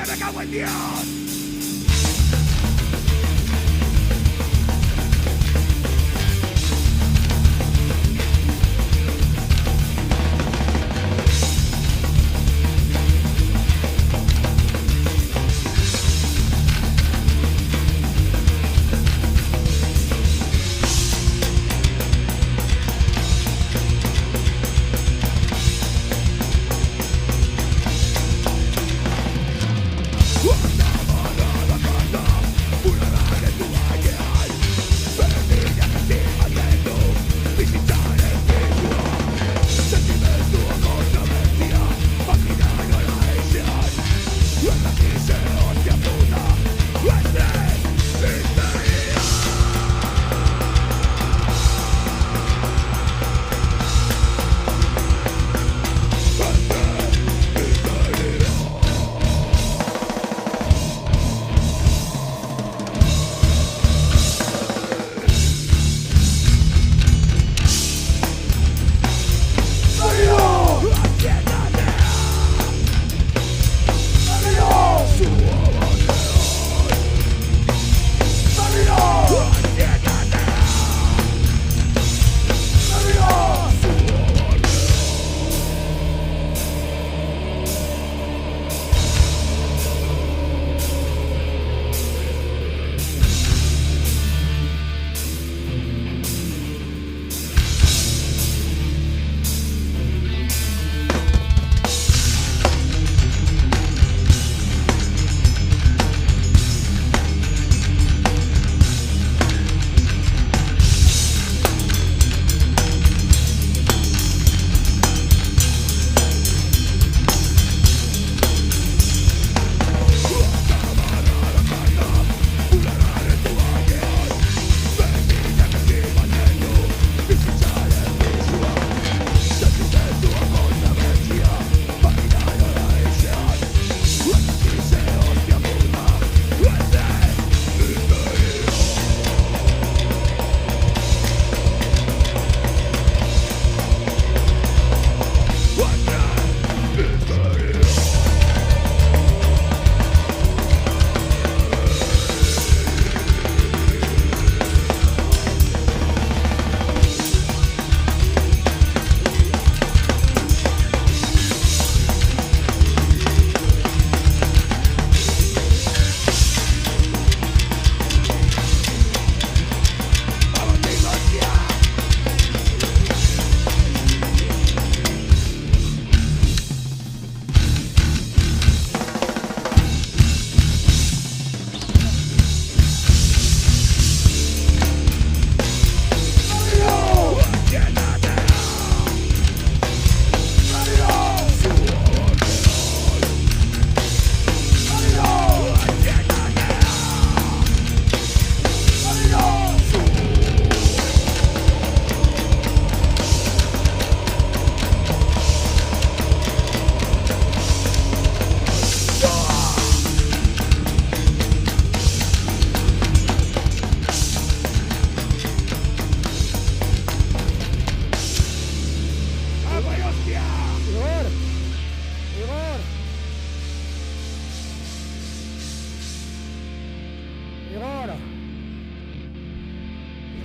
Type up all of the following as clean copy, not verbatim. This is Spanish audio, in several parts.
me cago en Dios.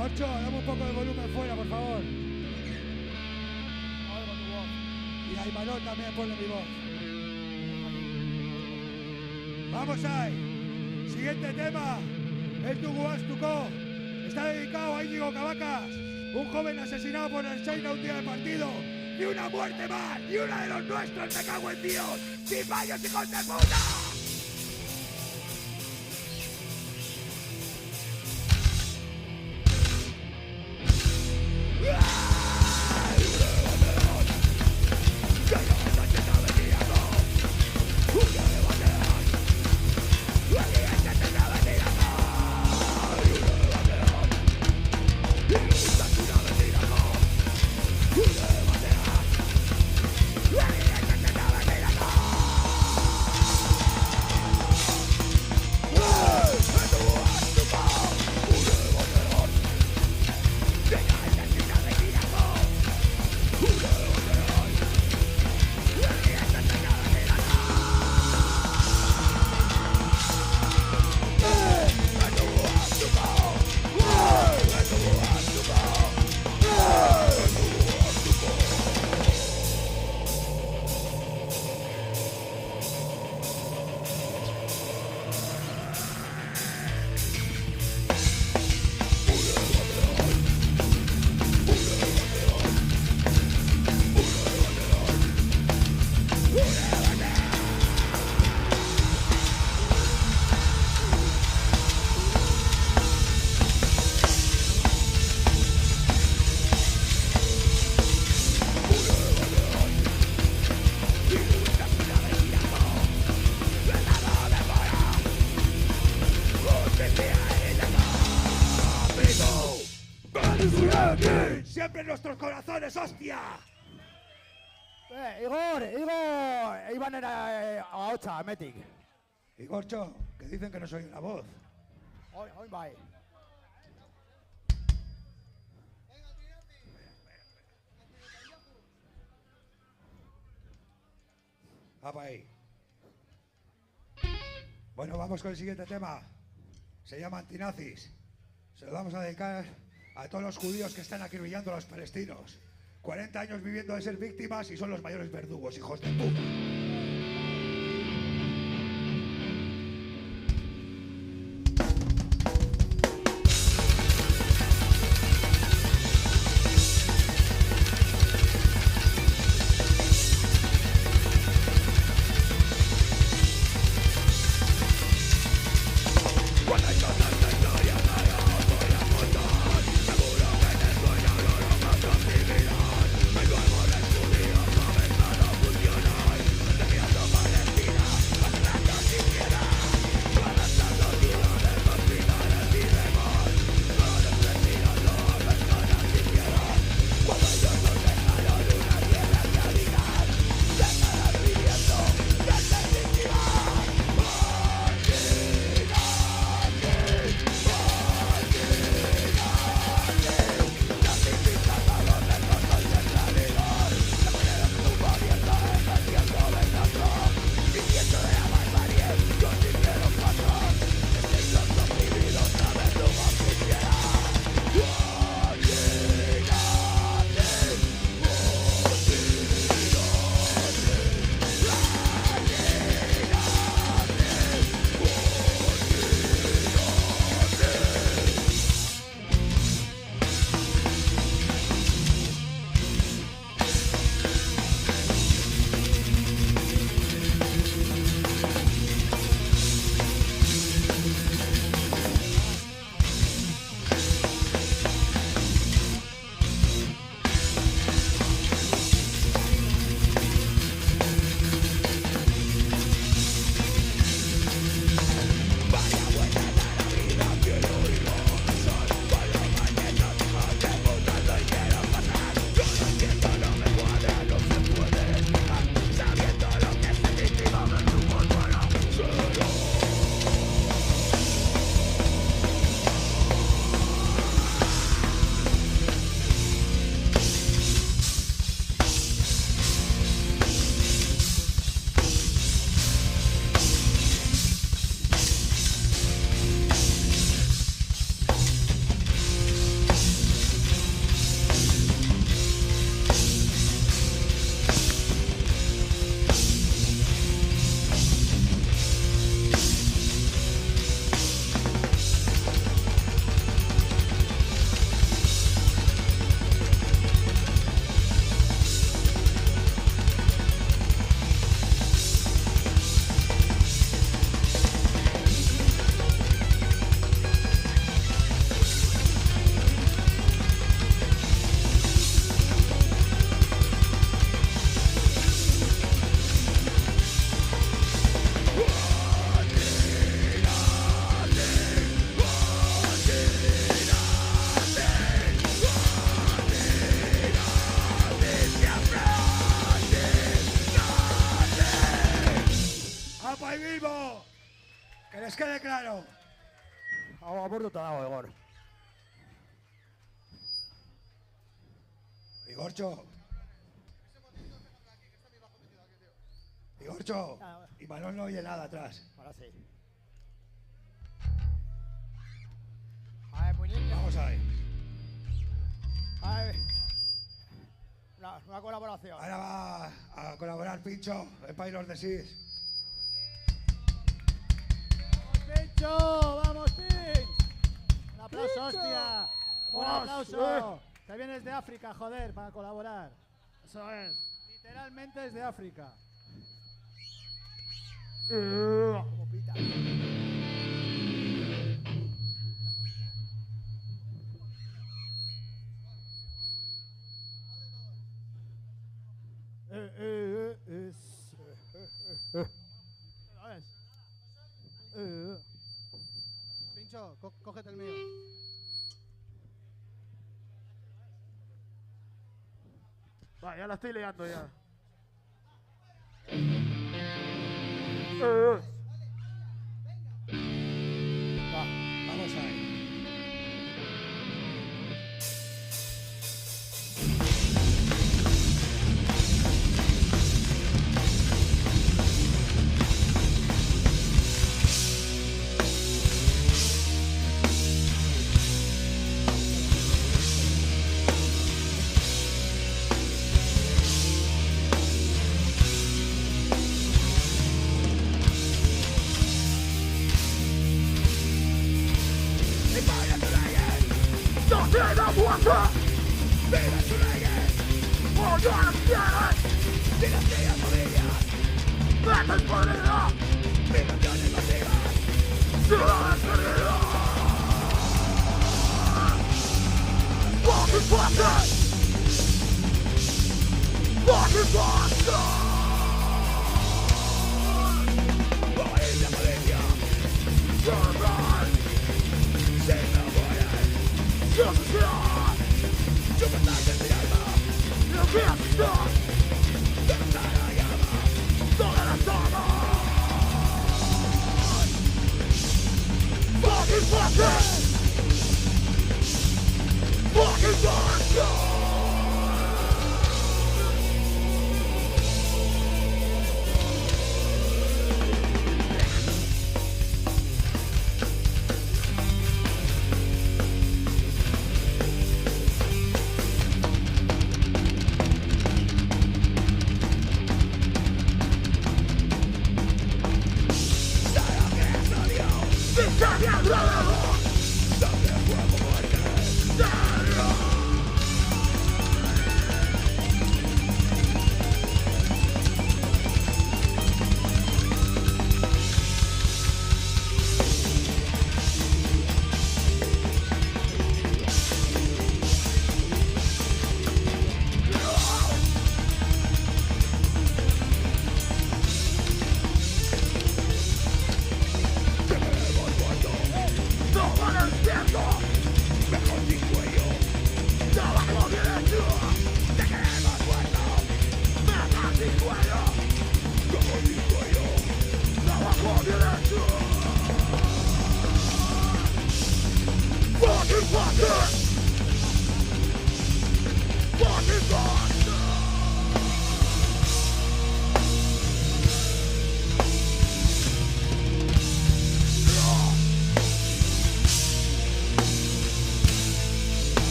Corcho, dame un poco de volumen fuera, por favor. Oigo tu voz. Y a Imanol también ponle mi voz. Vamos ahí. Siguiente tema. El Tuguas Tucó. Está dedicado a Íñigo Cavacas, un joven asesinado por el China un día de partido. ¡Ni una muerte más! ¡Ni una de los nuestros! ¡Me cago en Dios! ¡Cipayos, hijos de puta! nuestros corazones, hostia. Igor, Iban era a 8, Metic. Igorcho, que dicen que no soy una voz. Hoy va. Va ahí. Bueno, vamos con el siguiente tema. Se llama Antinazis. Se lo vamos a dedicar a todos los judíos que están acribillando a los palestinos. 40 años viviendo de ser víctimas y son los mayores verdugos, hijos de puta. quede claro. A bordo te ha dado, Igor. Igorcho. Igorcho. Y Manuel no oye nada atrás. Ahora sí. A ver, muñeca. Vamos ahí. A ver. Una colaboración. Ahora va a colaborar Pincho en Pailos de Sis. ¡Vamos, Pincho! ¡Vamos, Pinch! ¡Un aplauso, ¡Pincho! hostia! ¡Un aplauso! Te vienes de África, joder, para colaborar. Eso es. Literalmente es de África. Como pita. Pincho, cógete el mío. Joder, ya la estoy liando ya. Vamos ahí.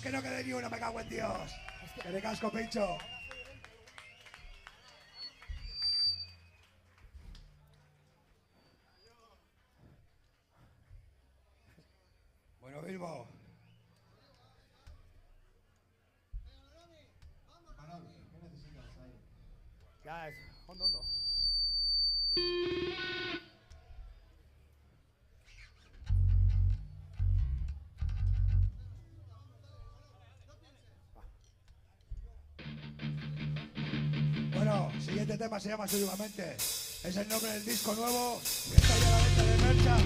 Que no quede ni una, me cago en Dios. Que de casco, pincho. Bueno, Bilbo. Guys, hondo. Bueno, siguiente tema se llama Subyugamente. Es el nombre del disco nuevo que está ya a la venta de mercha.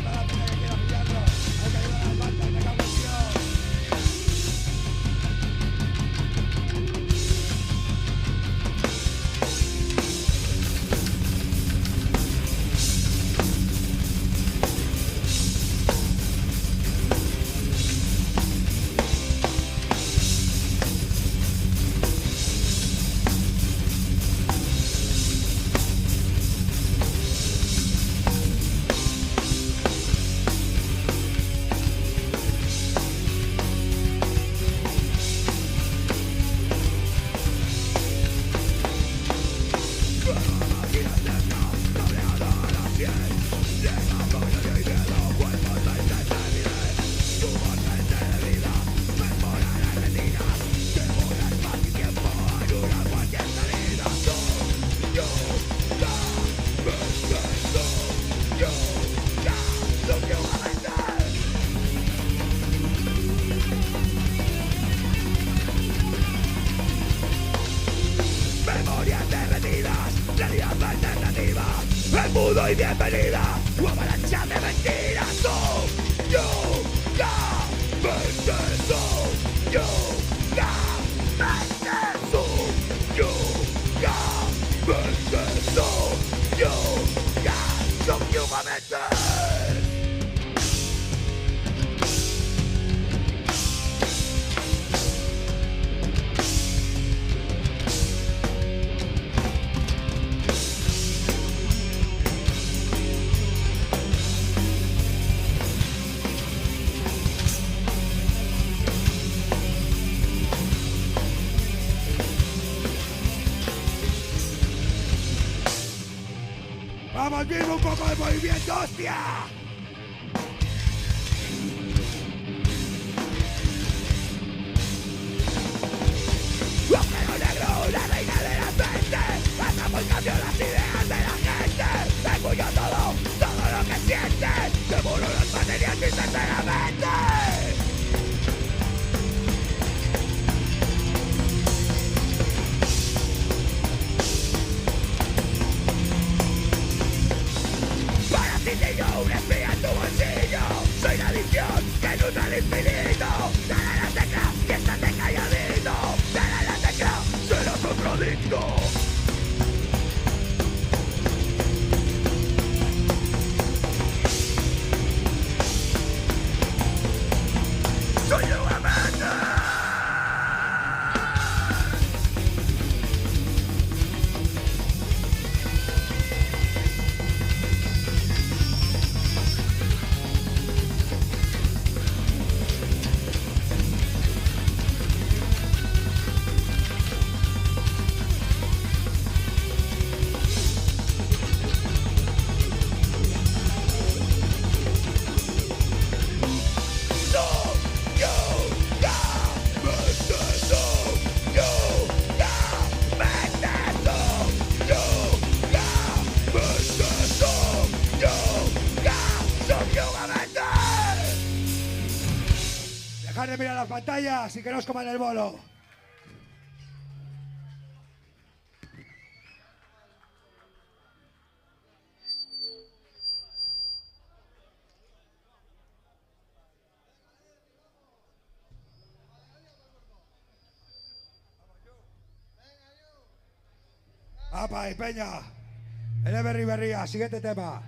Para la pena que quiera pillarlo. Hay que ayudar a las bandas, me cago en Dios. Memorias derretidas, realidad alternativa, el mudo y bienvenida. ¡Vamos, mismo un poco de movimiento, hostia! Agujero negro, la reina de la mente. Hacemos cambio las ideas de la gente. Empuño todo lo que sientes. Devoro las materias grises de la mente. Niño, un espía en tu bolsillo. Soy la adicción que nutre el infinito. Dale la tecla y estate calladito. Dale la tecla, serás otro adicto. Soy una mente. Dejar de mirar las pantallas y que no os coman el bolo. ¡Apa y peña! El Berry Berría, siguiente tema.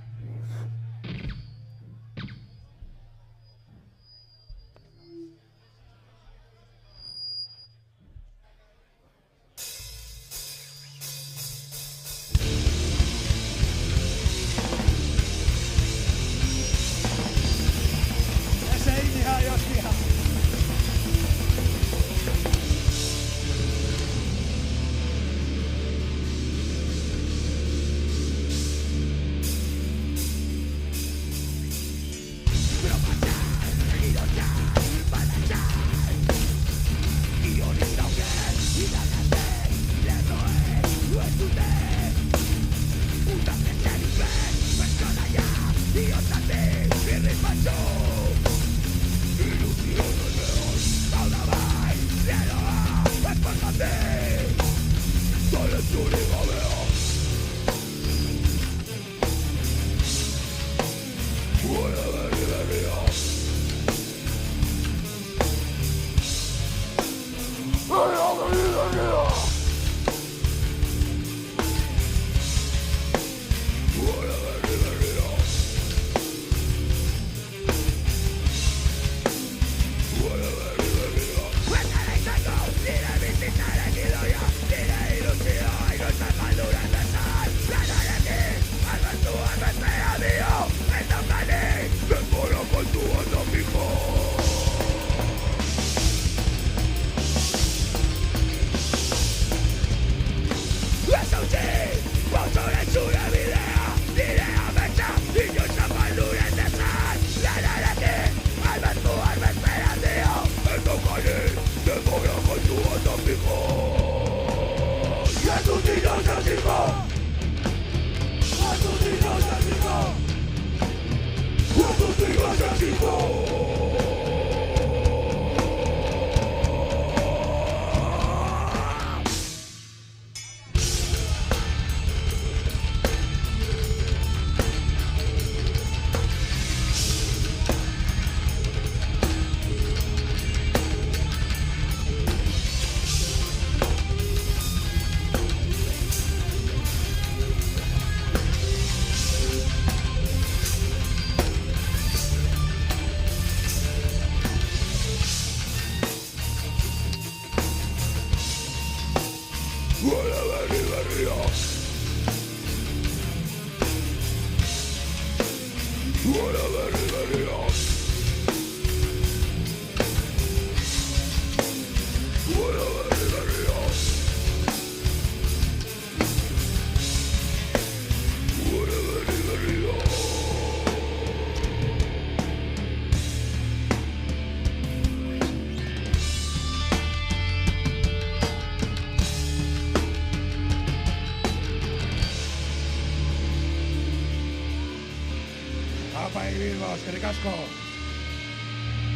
vivos, que recasco.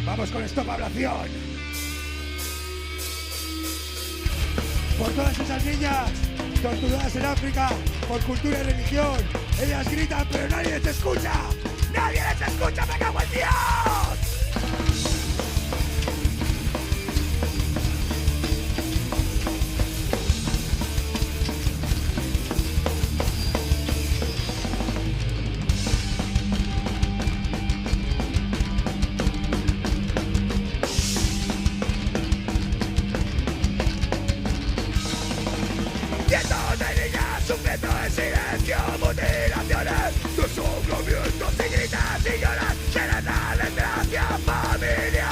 Vamos con Stop Ablación. Por todas esas niñas torturadas en África por cultura y religión. Ellas gritan, pero nadie les escucha. ¡Nadie les escucha! ¡Me cago en Dios! Cientos de niñas sufriendo en silencio mutilaciones, desangramientos y gritas y lloras, llenas de desgracia, familia,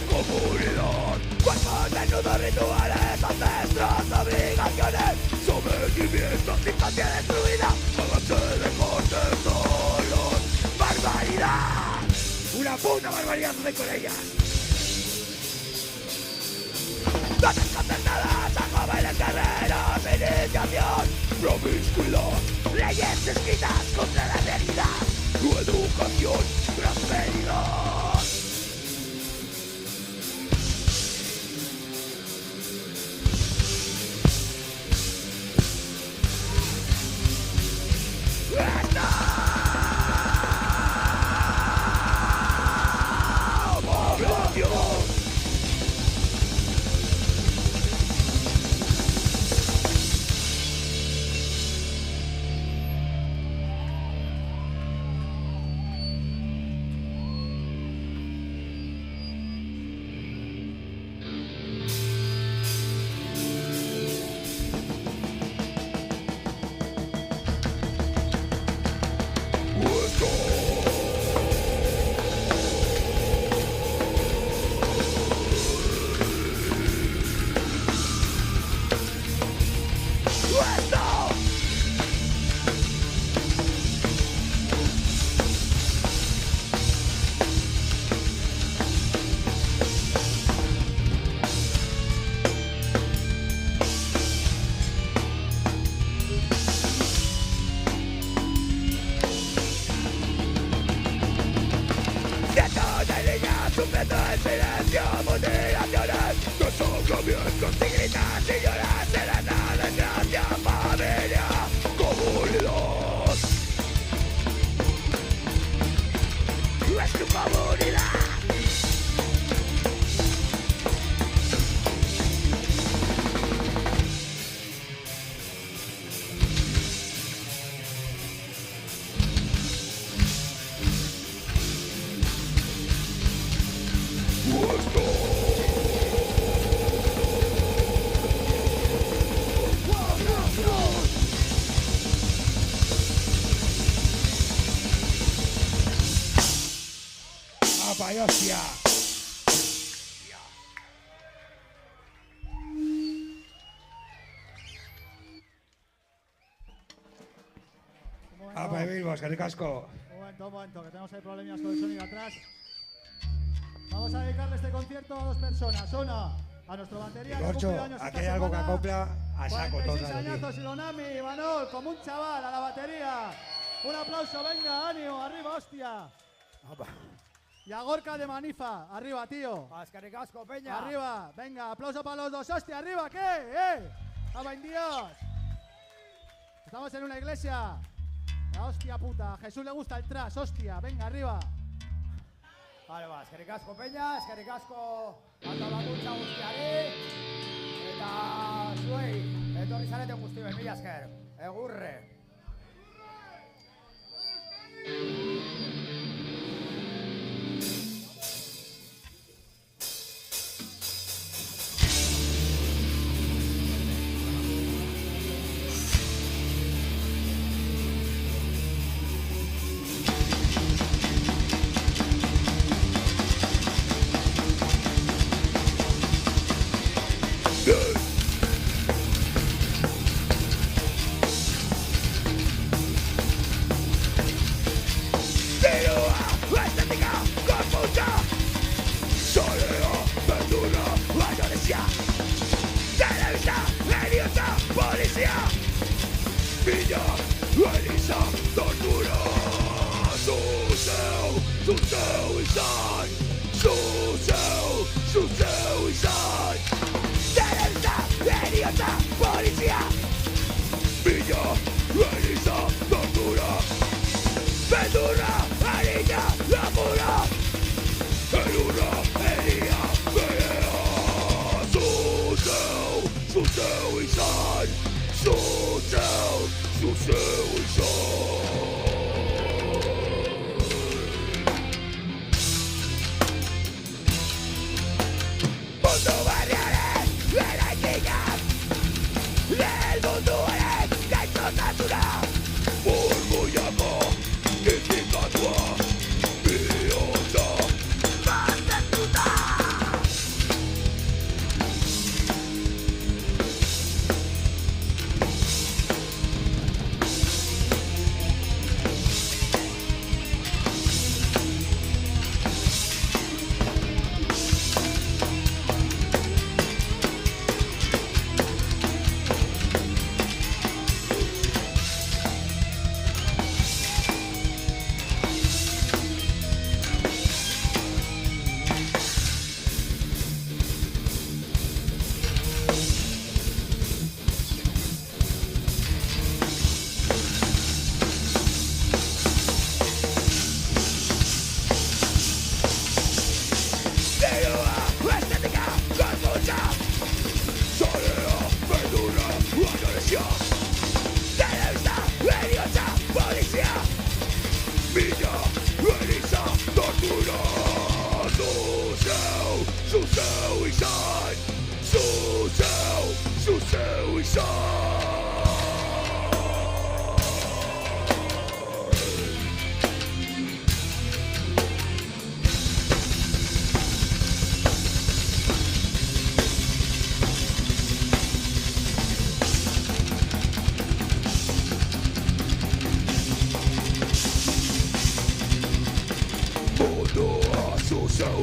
comunidad, cuerpos desnudos, rituales, ancestros, obligaciones, sometimientos, infancia destruida, háganse de cortes solos, barbaridad, una puta barbaridad de con ellas. Dotes concertadas a jóvenes guerreros, iniciación, promiscuidad, leyes escritas contra la realidad, tu educación, prosperidad. Sufriendo en silencio mutilaciones, desangramientos y gritas y lloras, llenas de desgracia, familia, comunidad. Es tu comunidad. ¡Apa y hostia! ¡Apa y vivos, que ricasco! Un momento, que tenemos ahí problemas con el sonido atrás. Vamos a dedicarle este concierto a dos personas. Una, a nuestro batería. Corcho, aquí hay algo que acopla a saco todos. 46 añazos, Ilonami, Manol, como un chaval a la batería. Un aplauso, venga, ánimo, arriba, hostia. Y a Gorka de Manifa, arriba, tío. Ascaricasco, peña. Arriba, venga, aplauso para los dos, hostia, arriba, ¿qué? ¡Aba en Dios! Estamos en una iglesia. La hostia puta, a Jesús le gusta el trash, hostia, venga, arriba. Vale, va, eskerrikasko peña, eskerrikasko antolakuntza guztiari. Eta zuei, etorri zarete guztien, mila esker. Egurre. Elisa, tortura, su seu. Su seu inside. Su seu inside. Terrorista, idiota, policía. Villa, Elisa, tortura. Pendurra, harina, la pura. Elurra, herida, pelea. Su seu inside. Su seu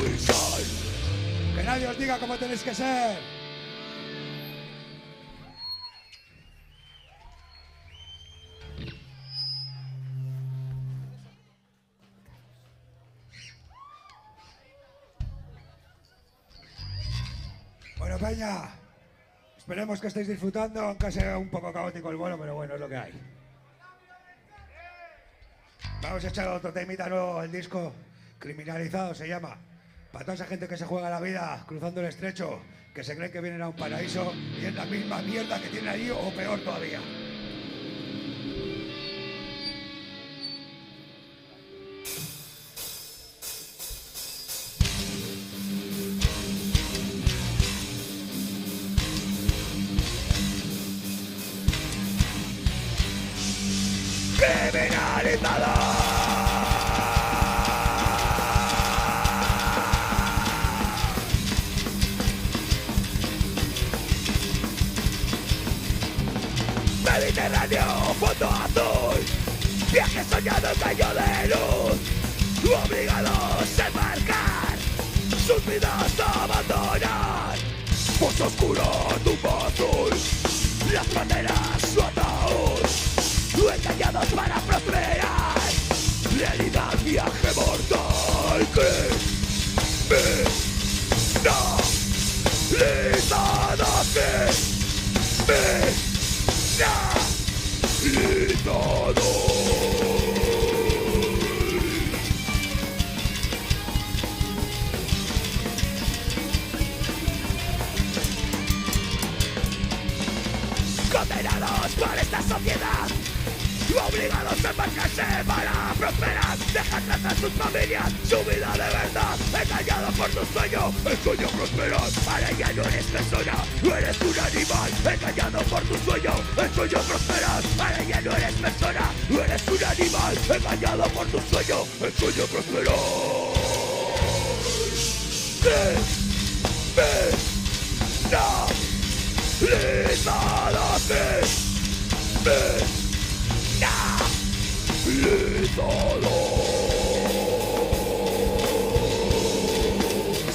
inside. Que nadie os diga cómo tenéis que ser. Bueno, peña, esperemos que estéis disfrutando, aunque sea un poco caótico el vuelo, pero bueno, es lo que hay. Vamos a echar otro temita nuevo, el disco Criminalizado se llama. Para toda esa gente que se juega la vida cruzando el estrecho, que se creen que vienen a un paraíso y es la misma mierda que tienen allí o peor todavía. Criminalizado. Mediterráneo, fondo azul, viaje soñado en caño de luz, obligados a embarcar, sus vidas a abandonar, fosa oscura, tumba azul, las praderas su ataúd, engañados para prosperar, realidad, viaje mortal, condenados por esta sociedad, obligados a embarcarse para prosperar, dejan atrás sus familias, su vida de verdad, engañados por tu sueño, el sueño prosperar, para ella no eres persona, no eres un animal, engañado por tu sueño, el sueño prosperar, para ella no eres persona, no eres un animal, engañado por tu sueño, el sueño prosperar.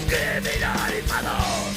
Criminalizados.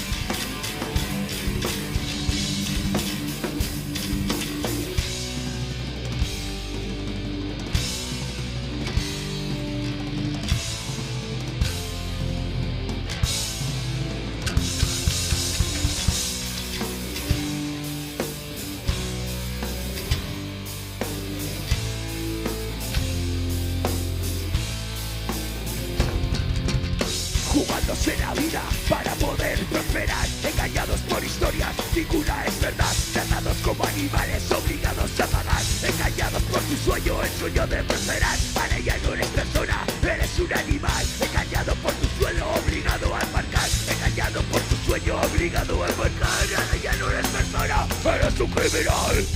jugándose la vida para poder prosperar, engañados por historias, ninguna es verdad, tratados como animales, obligados a pagar, engañados por tu sueño, el sueño de prosperar. Ahora ya no eres persona, eres un animal, engañado por tu sueño, obligado a embarcar, engañado por tu sueño, obligado a embarcar. Ahora ya no eres persona, eres un criminal.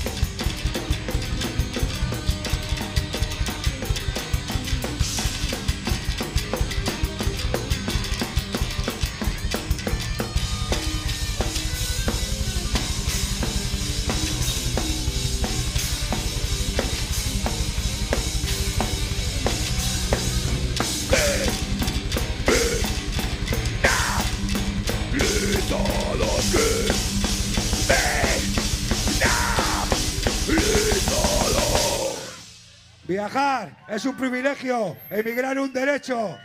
Viajar es un privilegio, emigrar un derecho.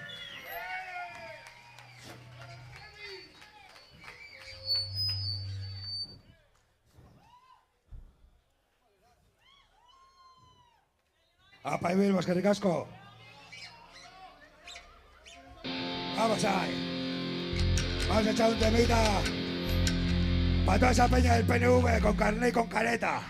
Apa, y vemos que ricasco. Vamos ahí. Vamos a echar un temita para toda esa peña del PNV con carné y con careta.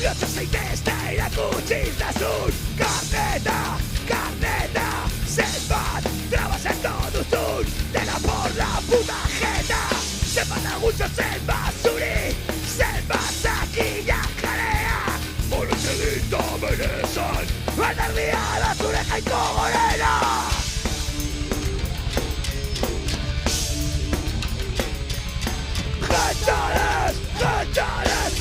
Los aceites de la cuchilla son carneta, carneta. Se van, trabas en todo sur, te la por la puta jeta. Se van a muchos en basuri, se vas aquí ya jarea. Por un delito merecen, andar liadas, oreja y cogorera. Gentales, gentales,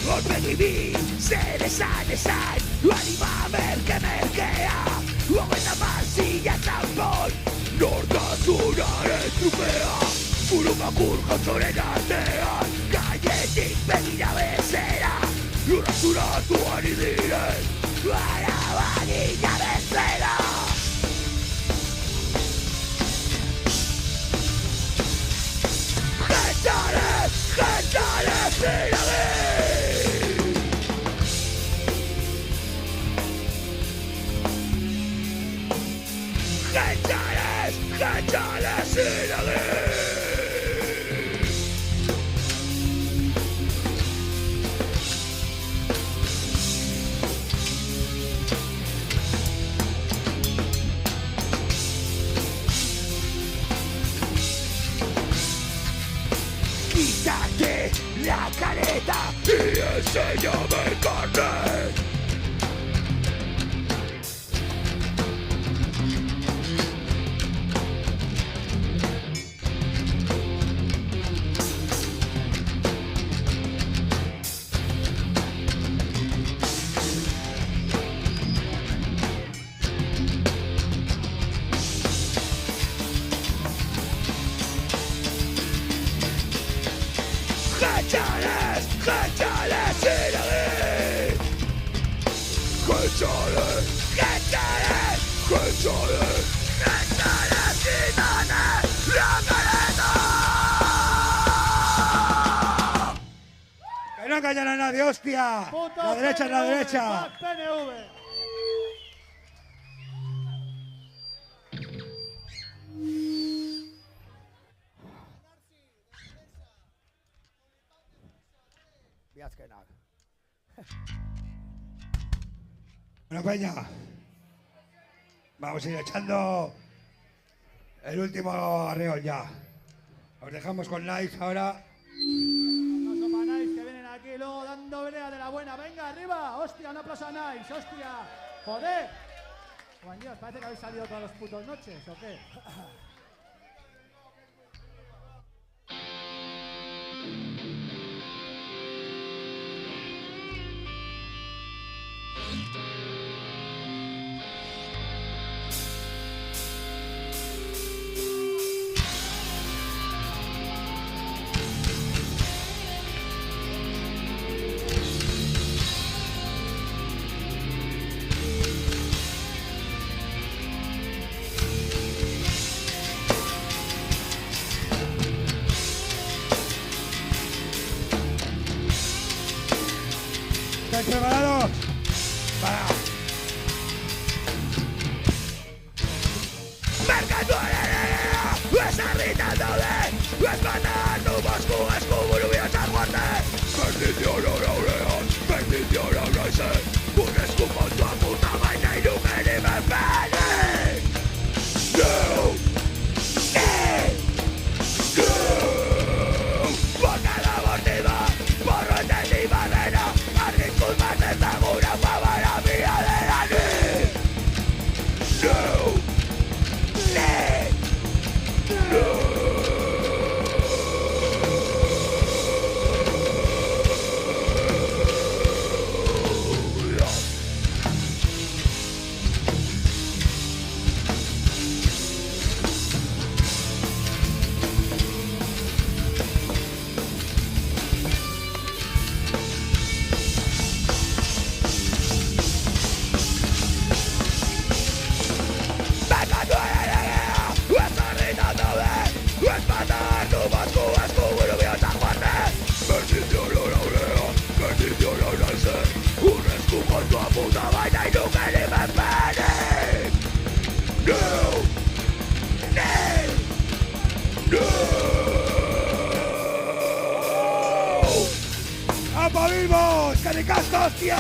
Orpegimi, se desanesan, anima merke merkea, Uomena mansilla tampon, nortasunaren trupea, Buruma kurko zoren artean, gainetik begira bezera, Lurrasuratu ari diren, arabagina bezera. Gentales, gentales, Gentales, gentales, quítate la careta y enséñame el carnet. Gentales, gentales, gentales, gentales, gentales, gentales, gitanes, la careta. Que no callan a nadie, hostia. Puto La derecha es la PNV, derecha. más PNV. Biazkenak. Bueno, peña, vamos a ir echando el último arreo ya. Os dejamos con Nice ahora. Los Opa Nice que vienen aquí luego dando brea de la buena. Venga, arriba. Hostia, un aplauso a Nice. Hostia. Joder. Juan Dios, parece que habéis salido todas las putas noches, ¿o qué? ¿Estáis preparados? Para. Es irritándome, es matar tu Moscú, es como un hubiera muerte. Bendición a Laurean, bendición a Grace. Un escupo en tu puta vaina y nunca ni me pene. No, por cada mordida, por retentiva arena, alguien con más de segura para la mía de la niña. No. ¡Apa vivos! ¡Que de casco, hostia!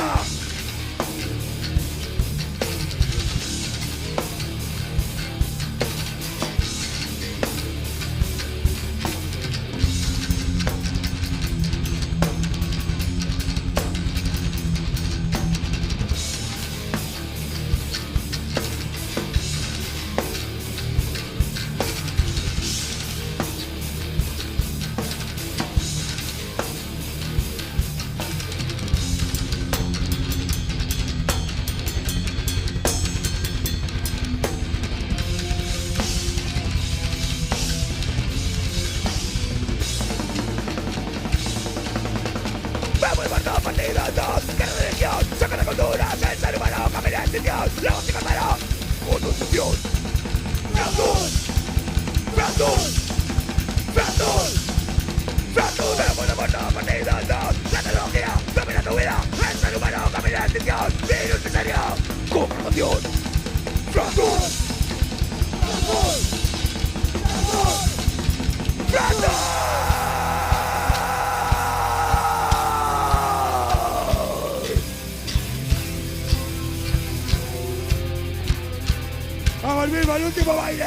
¡Vamos, vivo, el último baile!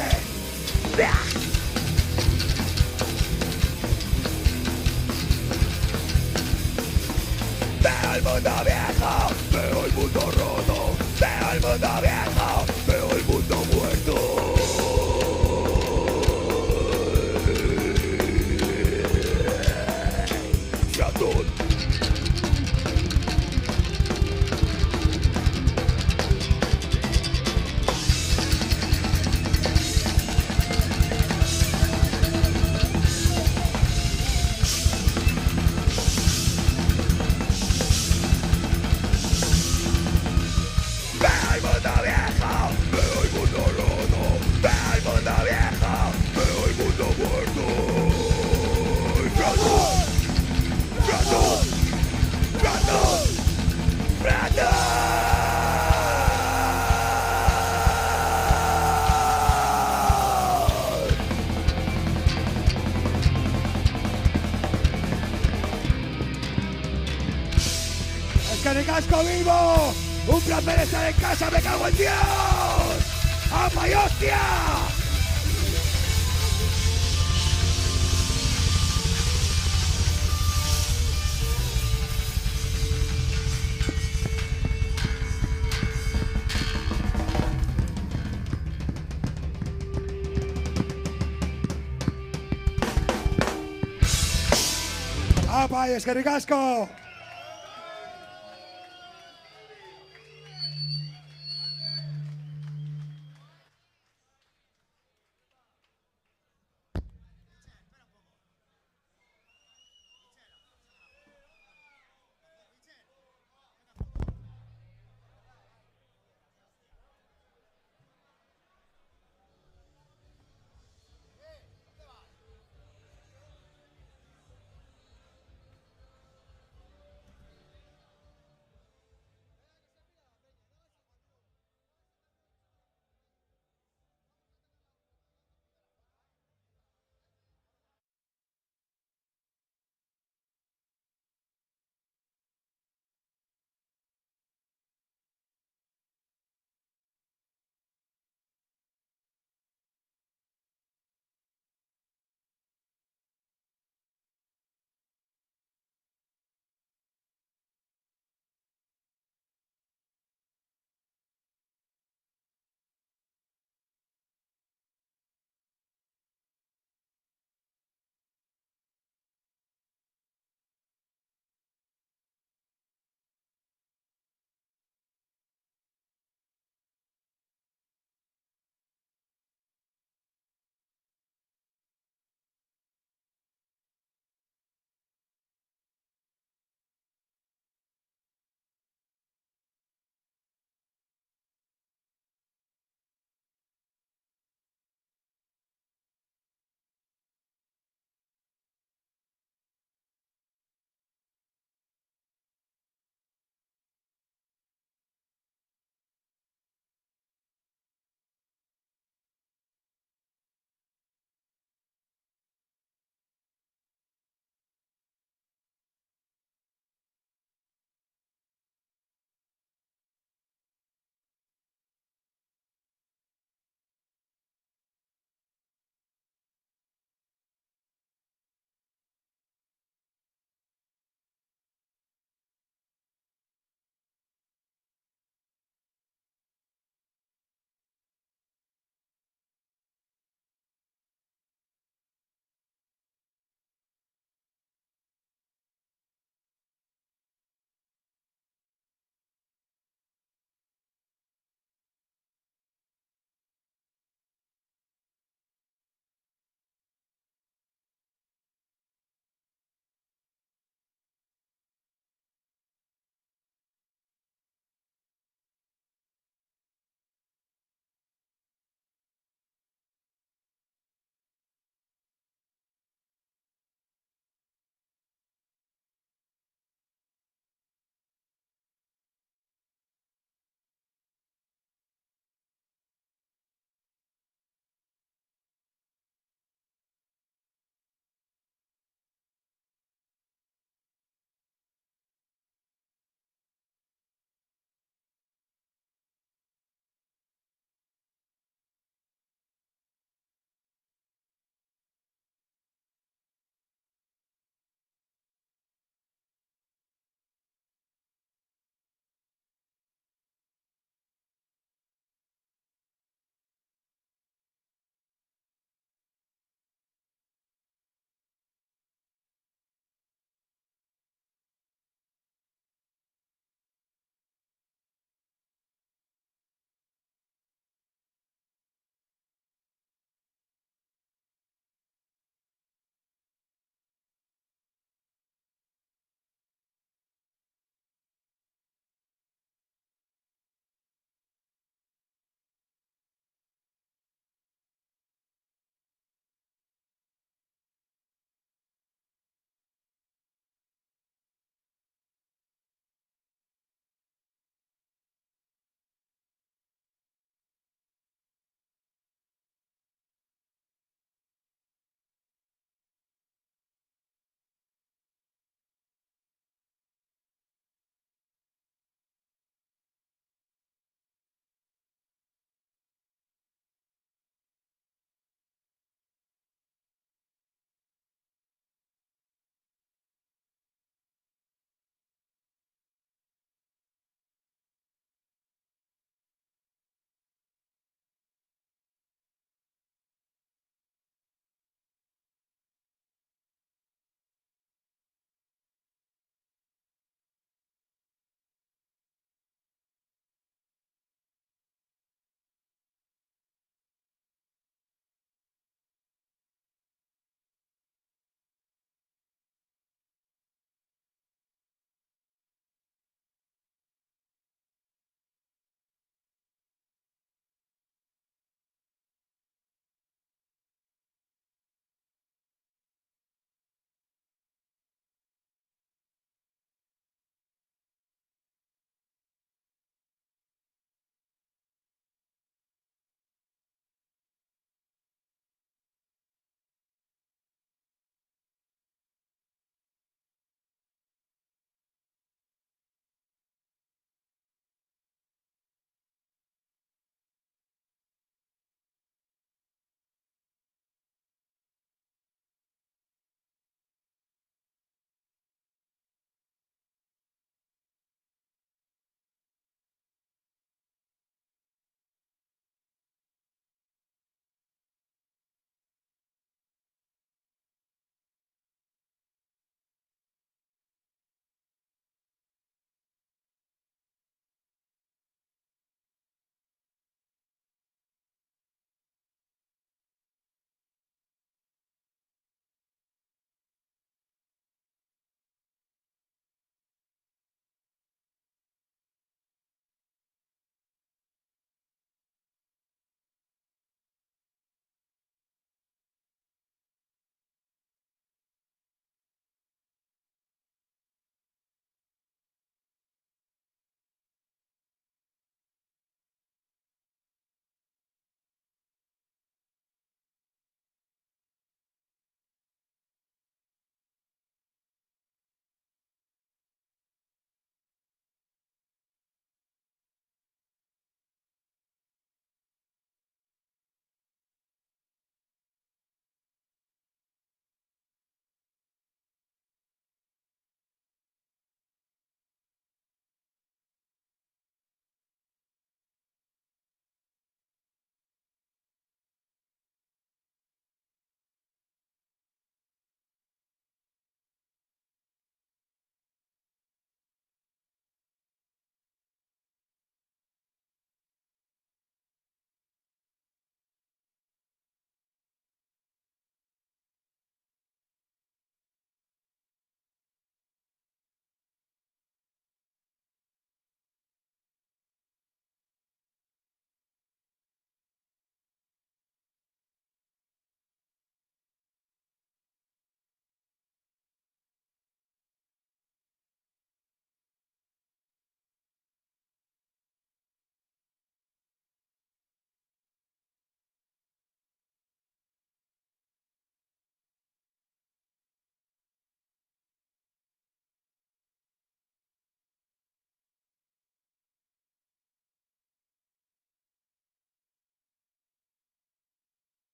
Veo el mundo viejo, veo el mundo roto, veo el mundo viejo, veo el mundo muerto. Ratón. ¡Casco vivo! ¡Un placer estar en casa! ¡Me cago en Dios! ¡Apa y hostia! ¡Apa, y es que ricasco!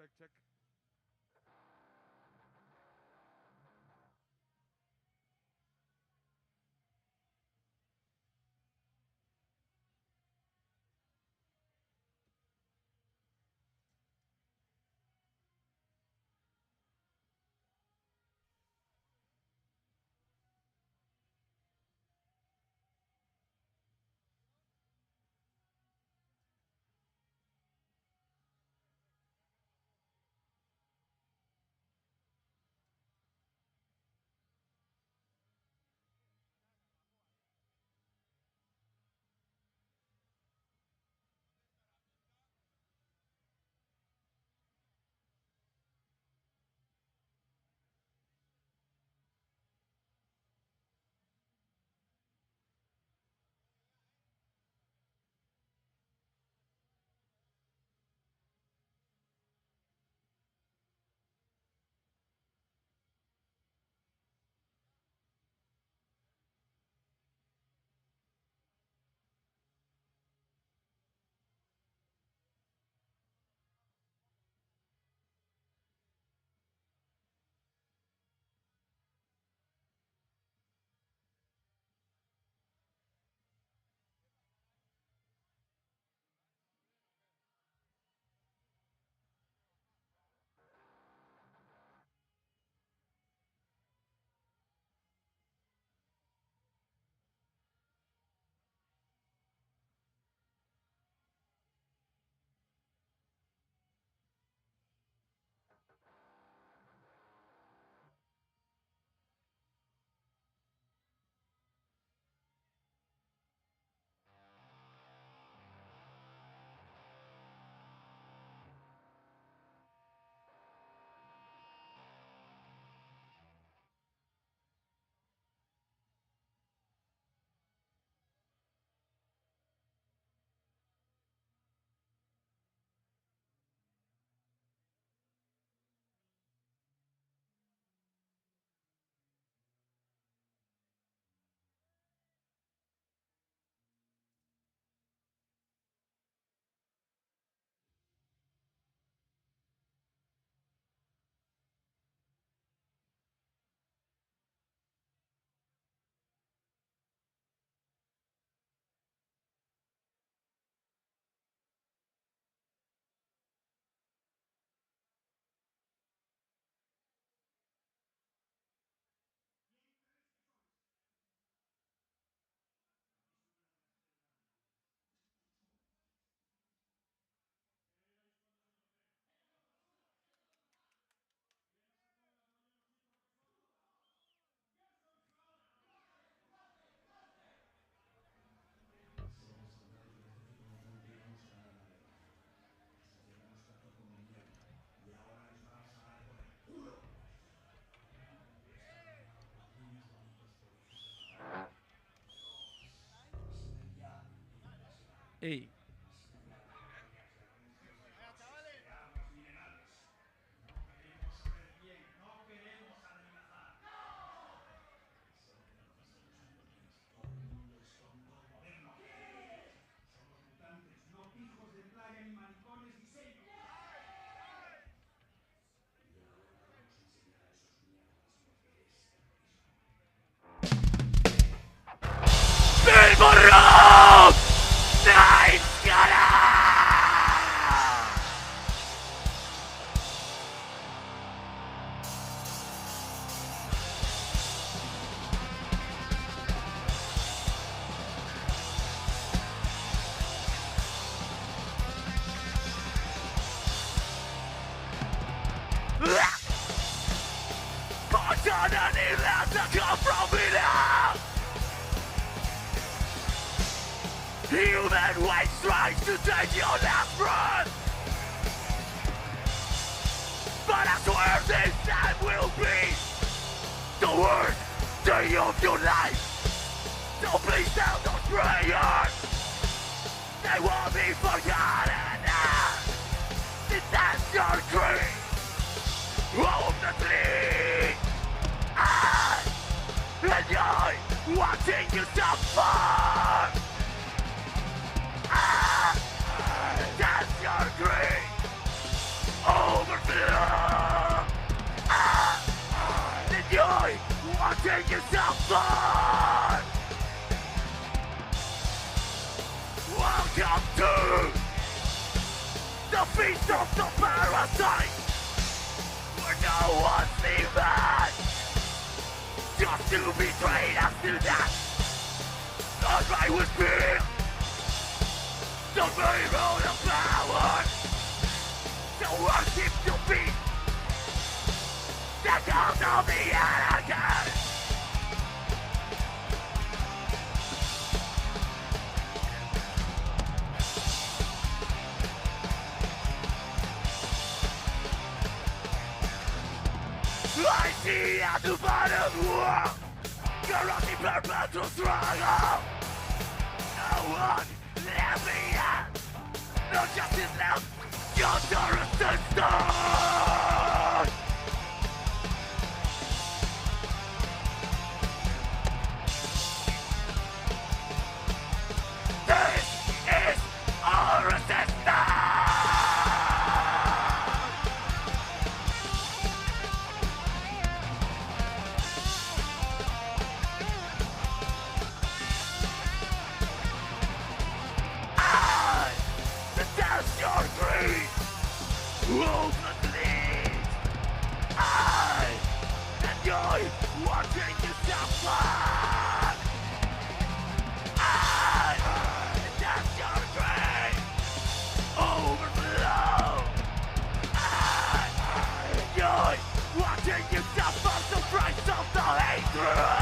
check. Ey. ¡El borrón! ¡Traicionera! Opportunity left to come from me now! Human waste tries to take your last breath, but I swear this time will be the worst day of your life. So please tell those prayers, they won't be forgotten. That's your creed. Honestly, I enjoy watching you suffer. That's your dream. Over feast of the parasite, where no one's even, just to betray us to death. The right was fear, the very road of power, the worship to be, the cause of the arrogant. I see at the bottom war, corrupting perpetual struggle. No one left behind, no justice left, just a resistance. This is our resistance. Your greed, ultimately, I enjoy watching you suffer. That's your greed, overflow. I enjoy watching you suffer the price of the hatred.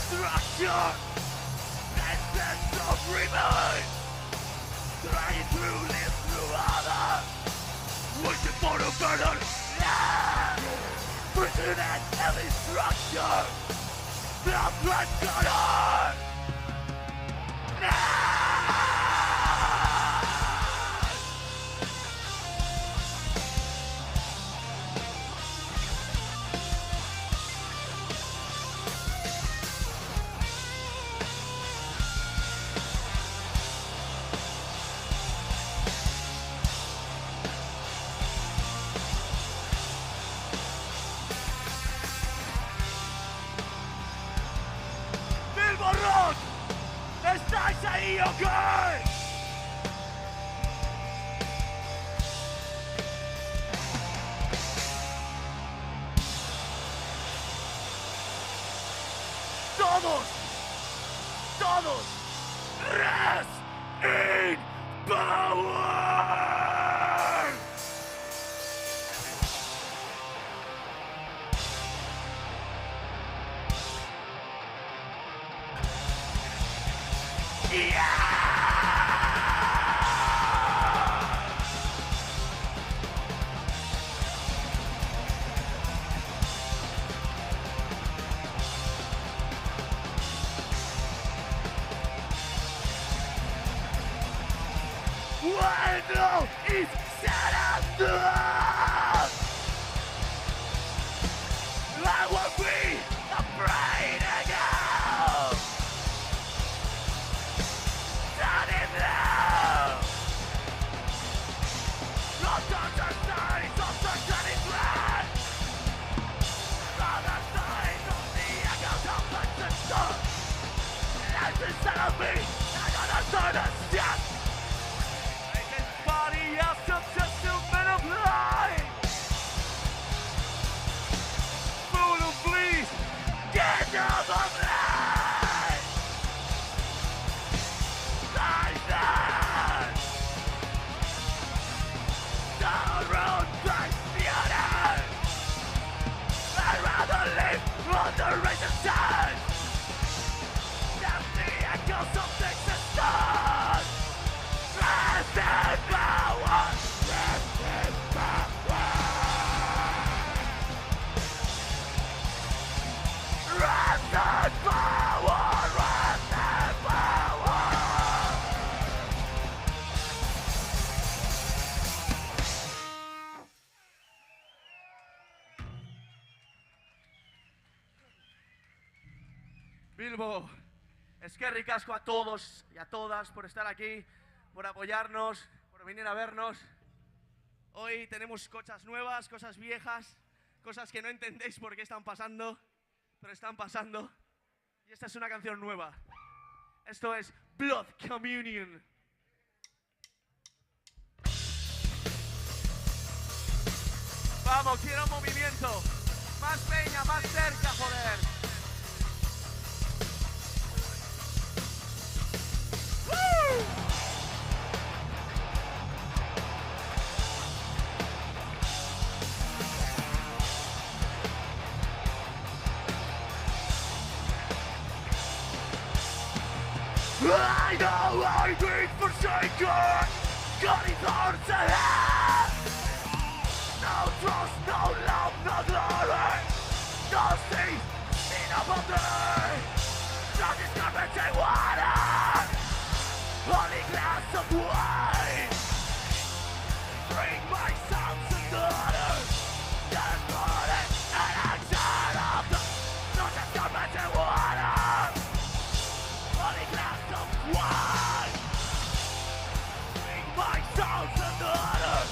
Structure and sense of remain, trying to live through others, wishing for a better life. Prison and heavy structure, the blood color. ¿Estáis ahí o qué? Todos, rest in power! Yeah! Bueno, it's sad enough! I won't be afraid again! Turn it down! Lost on the sides of the turning ground! On the side of the echoes of the system! Life inside of me, I don't understand! Body else just to multiply. Fool of please, get out of line. Like that. The road drives the other. I'd rather live on the razor's side than the echoes of the existence. Rest in power! Rest in power! Rest in power! Rest in power! Bilbo, eskerrik asko a todos y a todas por estar aquí. por apoyarnos, por venir a vernos. Hoy tenemos cosas nuevas, cosas viejas, cosas que no entendéis por qué están pasando, pero están pasando. Y esta es una canción nueva. Esto es Blood Communion. Vamos, quiero movimiento. Más peña, más cerca, joder. ¡Woo! I know I've been forsaken. God is hard to have. No trust, no love, no glory. No seed, in a body. No discriminate water. Only glass of wine. Bring my sons and daughters. That's blood and action of the. No discriminate water. Only glass of wine. Bring my sons and daughters.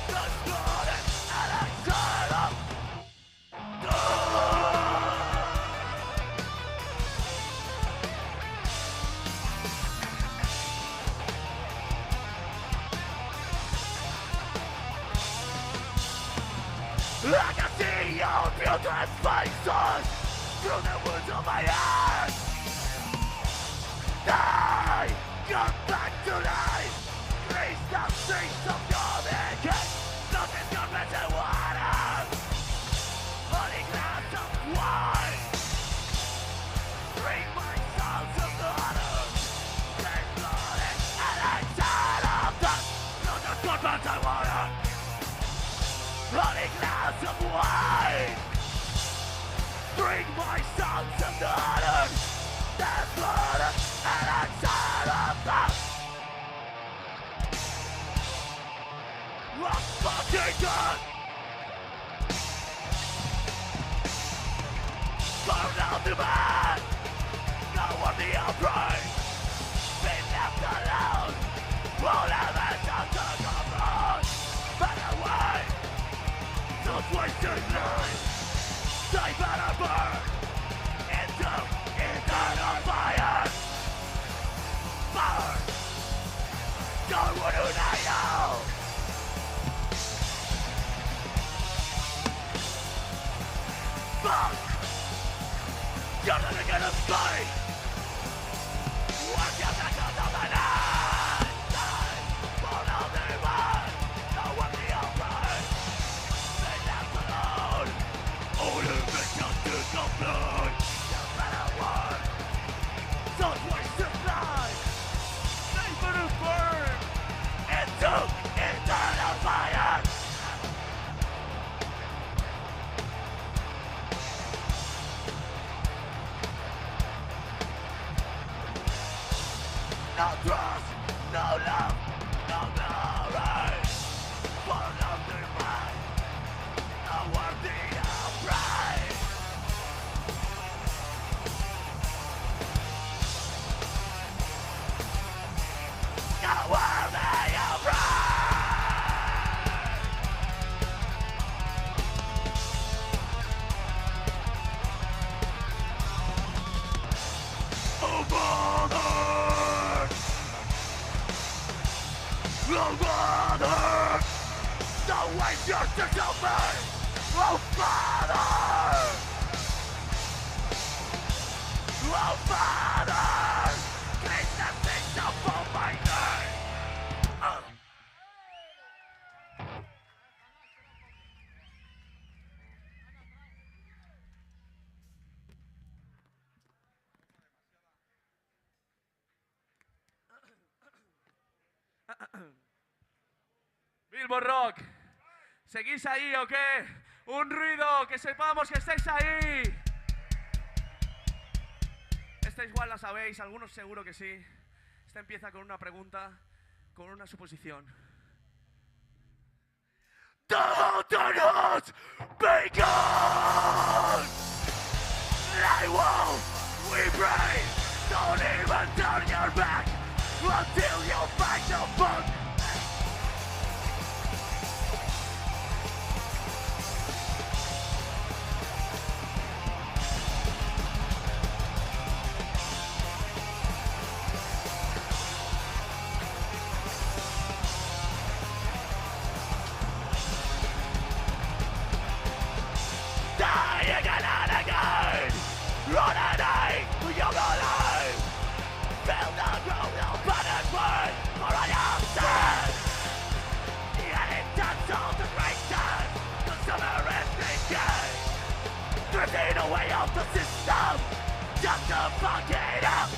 That's blood and action of I can see your beautiful faces through the woods of my heart. Die, come back to life. Grace the streets of your naked. Nothing's gonna be water. Only glass of wine. Bring my sons and daughters. There's blood and inside of that. Nothing's gonna be water. Only glass of wine. Bring my sons and daughters. There's blood and inside of that. I'm fucking done. Burn out the man. No one the outrage. Been left alone. Won't have a chance to come on. Better way. Don't waste your life. They better burn into eternal fire. Burn. Don't want to know. Fuck. You're never gonna stay. Work your back on the night. Fall down the run. No one the outright. Been left alone. All the victims to complain. You better work. Don't waste your life. They better burn into eternal fire. No trust, no love, no glory. For love to find, no worthy of pride. No worthy of pride. Oh, Father! Oh, Father! Don't waste your time! Oh, Father! Oh, Father! Please let me stop for my name! Bilbo Rock, ¿seguís ahí o qué? Un ruido, que sepamos que estáis ahí. Esta igual la sabéis, algunos seguro que sí. Esta empieza con una pregunta, con una suposición. Don't be gone! I won't, we pray. Don't even turn your back until you find your just to fuck it up.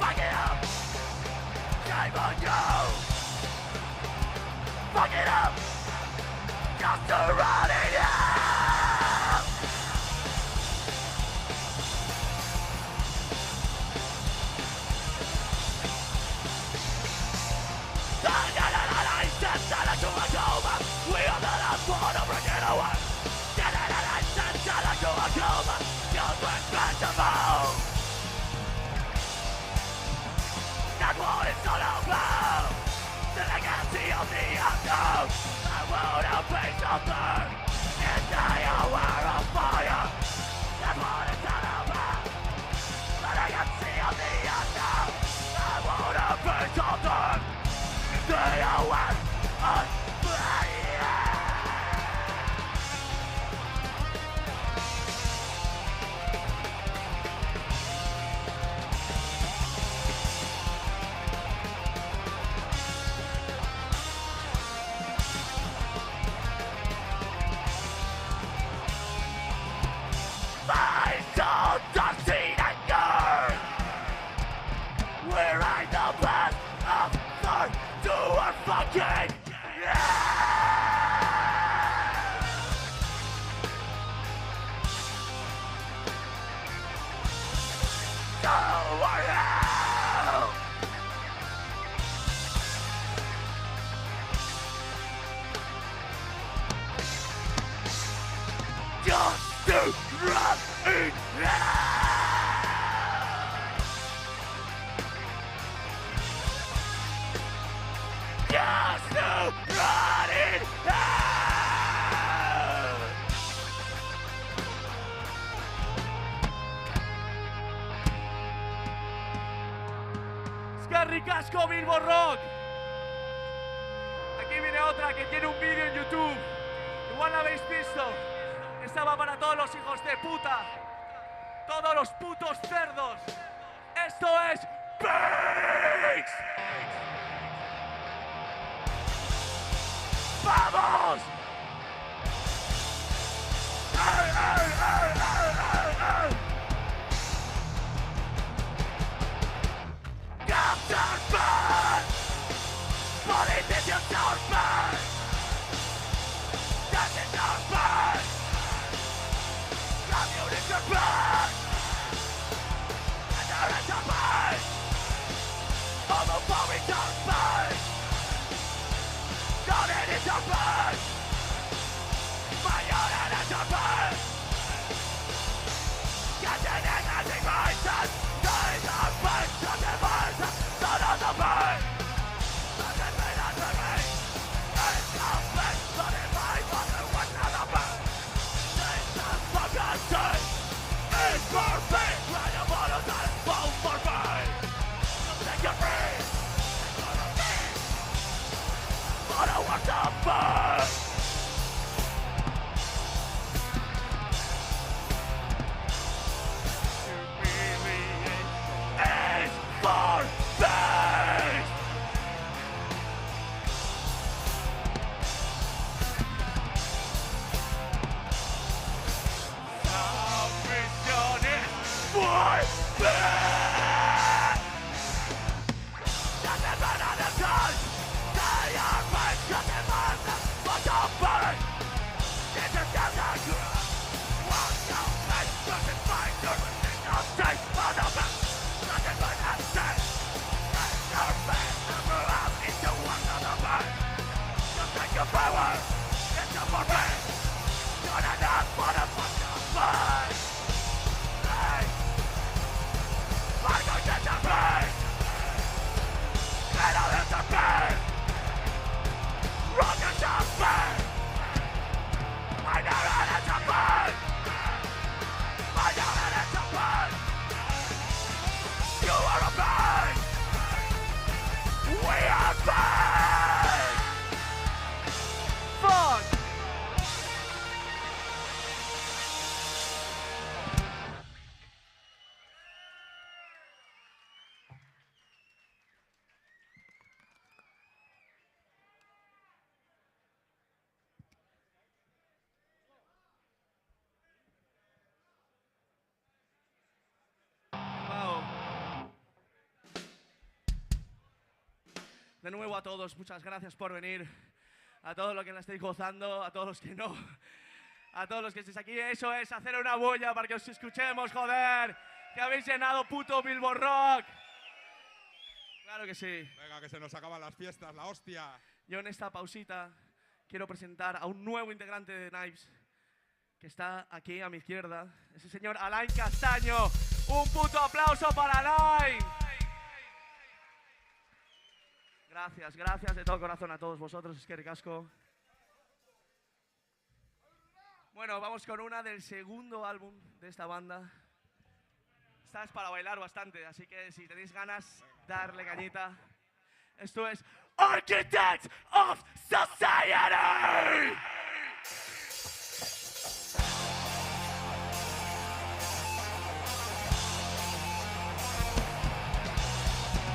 Fuck it up. Shame on you. Fuck it up. Just to run it up. I said that to a coma. We are the last one of bringing away. I said that to a coma. Just respectable. That's what it's all about. The legacy of the unknown. I wanna be something. And die aware of fire. That's what it's all about. The legacy of the unknown. I wanna be something. Stay away and play. My soul does in anger. We're in the path of third to our fucking to our hell. Just to run in hell. Just to run in hell. Scarricasco Bilbo Rock. Aquí viene otra que tiene un vídeo en YouTube. Igual la habéis visto. Esta va para todos los hijos de puta. Todos los putos cerdos. Esto es Pigs. ¡Vamos! ¡Ay, ay, ay, ay, ay, ay! Captain Bad! Politicians are bad! Judges are bad! Communists are bad! And the rest are bad! Homophobics are bad! Communists are bad! Violence are bad! Getting in as devices! Days are bad! Just devices! None of the bad! Nothing made us agree! It's not bad! Not in my mother was not a bad! This is fucking day! It's perfect! When you wanna die, vote for me! Take your free! It's gonna be! But I want the bad! It's for peace! Our mission is for peace! Just as another time, they are right, just as another, but the burn! This is the ground! One down, and doesn't find your no state on the back! Nothing but a set! And your face never out into one of the back! Just take your power! It's not for me! You're not enough for the fucking fight! Hey! I'm going to the pain! Get out of the pain! Rock and jump pain! I never had the pain! I never had the pain! You are a pain! We are pain! Fuck! De nuevo a todos, muchas gracias por venir. A todos los que la estéis gozando, a todos los que no. A todos los que estéis aquí. Eso es, hacer una bulla para que os escuchemos, joder. Que habéis llenado puto Bilbo Rock. Claro que sí. Venga, que se nos acaban las fiestas, la hostia. Yo en esta pausita quiero presentar a un nuevo integrante de Knives que está aquí a mi izquierda. Es el señor Alain Castaño. Un puto aplauso para Alain. Gracias, gracias de todo corazón a todos vosotros. Es que ricasco. Bueno, vamos con una del segundo álbum de esta banda. Esta es para bailar bastante, así que si tenéis ganas, darle cañita. Esto es Architects of Society.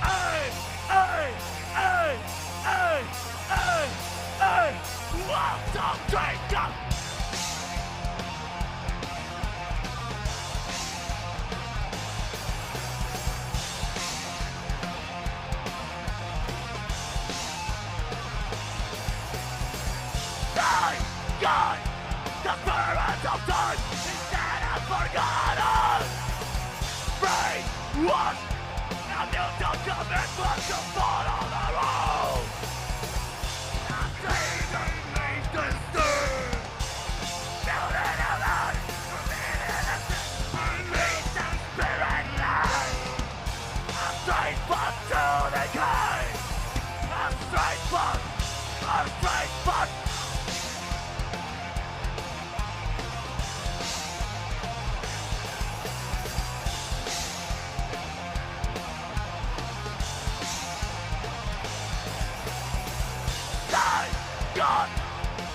Hey, hey, hey, hey, hey, hey. One, two, three, go. God, the parents of time instead of forgotten. Brainwash, now you don't commit but to follow the road. Nothing that makes the stir. Building a life, committing a sin, release the spirit life. I'm straight back to the game. I'm straight back, I'm straight back. God,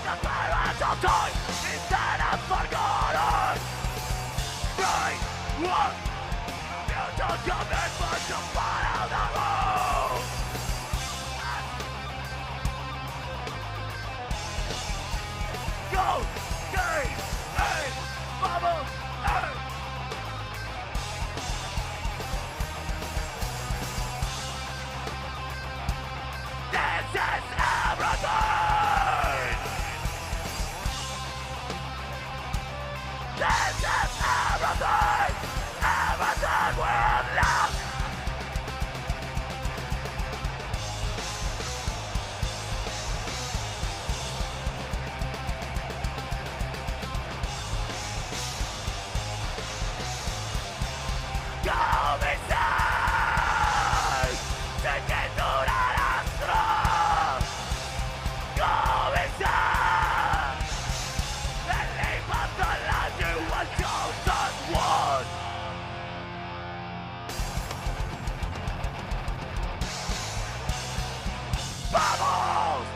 the parents of time instead of forgotten. Brainwash, you don't commit but to follow the road. Go, game, hey, bubbles, hey. This is everything. This is everything, everything we've lost. Go beside, sin que durarás tras. Go beside, and leave us the life you were chosen one. Vamos!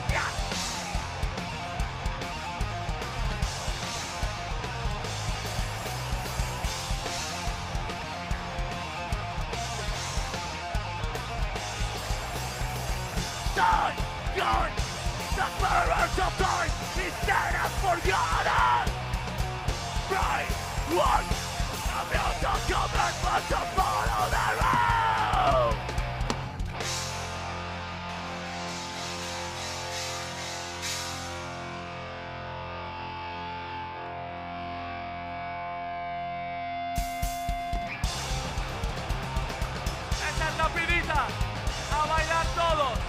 Yes! Die, God, the parents of time instead of forgotten. Brainwash, I'm not to commit but to follow the road. Esa es rapidita, a bailar todos.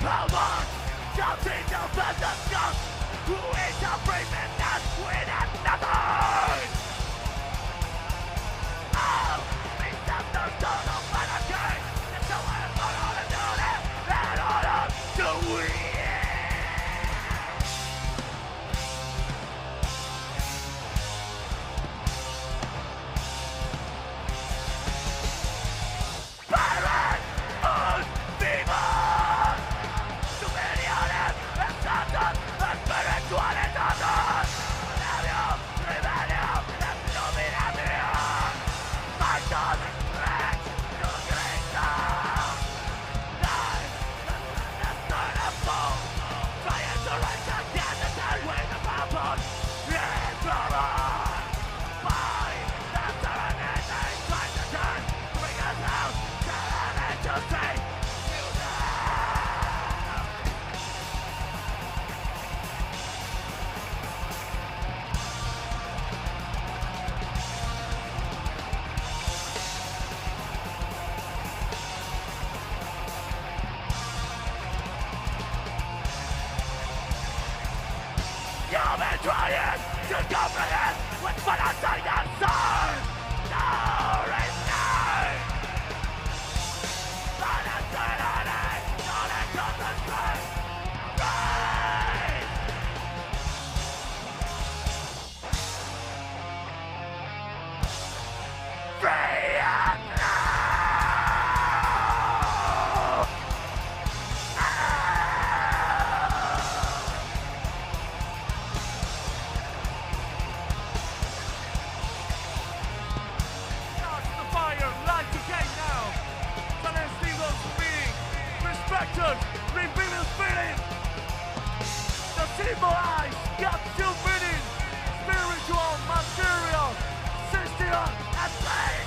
Power, something to bend the skunk. Who is a brave man that without nothing? Oh, misunderstood of anarchy. And so I'm gonna do that in order to win. Pirate on Viva! Superiores, exactos, espiritualidades. Rebelión, rebelión, dominación. Fight on, rex, to Cristo. Die, You've been trying to comprehend what's what I say inside. No reason. But insanity, not a concentrate. Right. Free and revealing feeling. The simple eyes capture meaning. Spiritual, material, celestial, and spiritual.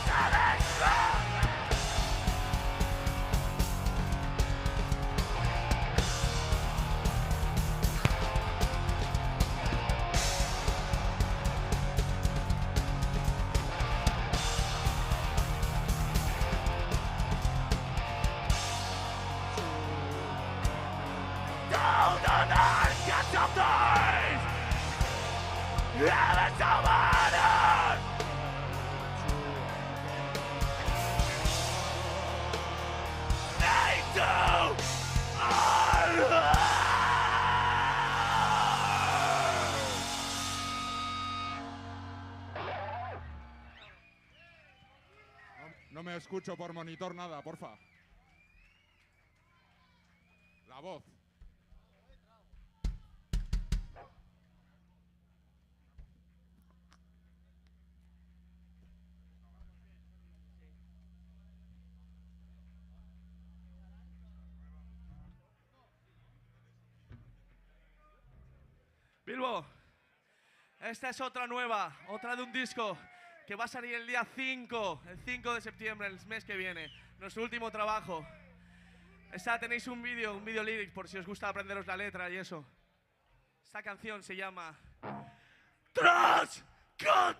Down the night, get some things. Heaven's a matter. Need to. No me escucho por monitor nada, porfa. La voz. Bilbo, esta es otra nueva, otra de un disco que va a salir el día 5, el 5 de septiembre, el mes que viene. Nuestro último trabajo. Esta tenéis un vídeo lyric por si os gusta aprenderos la letra y eso. Esta canción se llama Transcontrol.